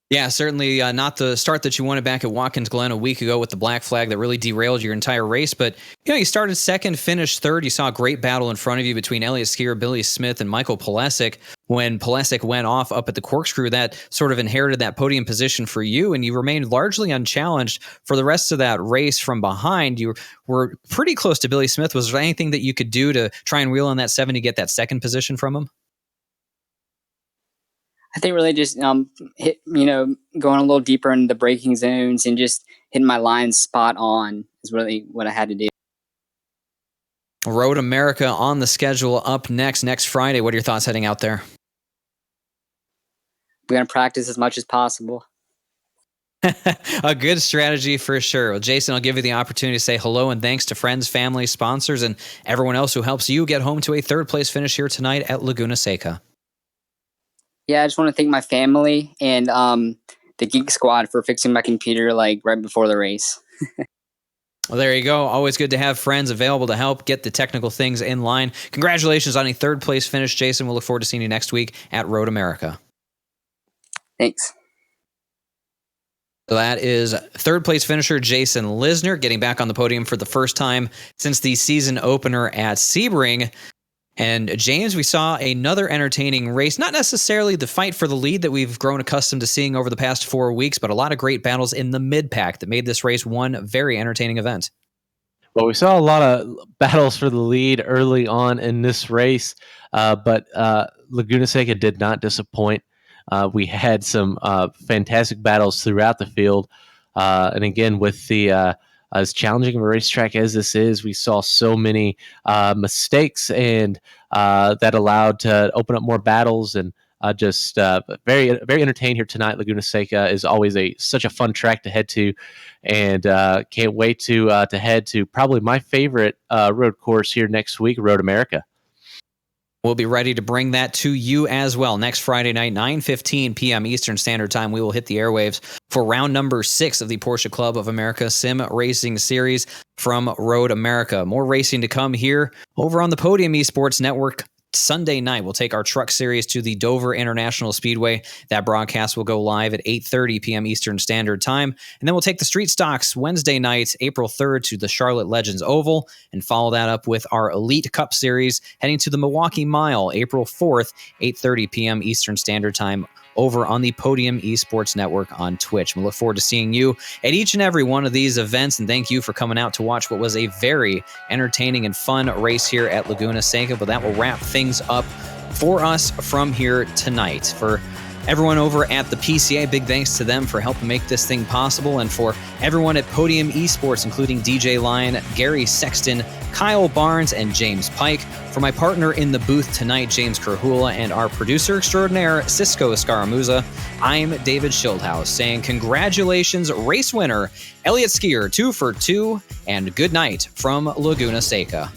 Yeah, certainly not the start that you wanted back at Watkins Glen a week ago with the black flag that really derailed your entire race. But, you started second, finished third. You saw a great battle in front of you between Elliott Skier, Billy Smith, and Michael Pulisic. When Pulisic went off up at the corkscrew, that sort of inherited that podium position for you, and you remained largely unchallenged for the rest of that race from behind. You were pretty close to Billy Smith. Was there anything that you could do to try and reel on that 7 to get that second position from him? I think really just hit, going a little deeper in the braking zones and just hitting my lines spot on is really what I had to do. Road America on the schedule up next Friday. What are your thoughts heading out there? We're going to practice as much as possible. A good strategy for sure. Well, Jason, I'll give you the opportunity to say hello and thanks to friends, family, sponsors, and everyone else who helps you get home to a third place finish here tonight at Laguna Seca. Yeah, I just want to thank my family and the Geek Squad for fixing my computer right before the race. Well, there you go. Always good to have friends available to help get the technical things in line. Congratulations on a third place finish, Jason. We'll look forward to seeing you next week at Road America. Thanks. So that is third place finisher Jason Lisner getting back on the podium for the first time since the season opener at Sebring. And James, we saw another entertaining race, not necessarily the fight for the lead that we've grown accustomed to seeing over the past 4 weeks, but a lot of great battles in the mid-pack that made this race one very entertaining event. Well, we saw a lot of battles for the lead early on in this race, but Laguna Seca did not disappoint. We had some fantastic battles throughout the field. And again, with the as challenging of a racetrack as this is, we saw so many mistakes and that allowed to open up more battles and just very, very entertained here tonight. Laguna Seca is always such a fun track to head to, and can't wait to head to probably my favorite road course here next week, Road America. We'll be ready to bring that to you as well. Next Friday night, 9:15 p.m. Eastern Standard Time, we will hit the airwaves for round number 6 of the Porsche Club of America Sim Racing Series from Road America. More racing to come here over on the Podium eSports Network. Sunday night, we'll take our truck series to the Dover International Speedway. That broadcast will go live at 8:30 p.m. Eastern Standard Time. And then we'll take the street stocks Wednesday night, April 3rd, to the Charlotte Legends Oval, and follow that up with our Elite Cup series heading to the Milwaukee Mile, April 4th, 8:30 p.m. Eastern Standard Time, over on the Podium Esports Network on Twitch. We look forward to seeing you at each and every one of these events, and thank you for coming out to watch what was a very entertaining and fun race here at Laguna Seca. But that will wrap things up for us from here tonight. For everyone over at the PCA, big thanks to them for helping make this thing possible, and for everyone at Podium Esports, including DJ Lyon, Gary Sexton, Kyle Barnes, and James Pike. For my partner in the booth tonight, James Kerhula, and our producer extraordinaire, Cisco Escaramuza, I'm David Schildhouse saying congratulations, race winner, Elliott Skier, 2 for 2, and good night from Laguna Seca.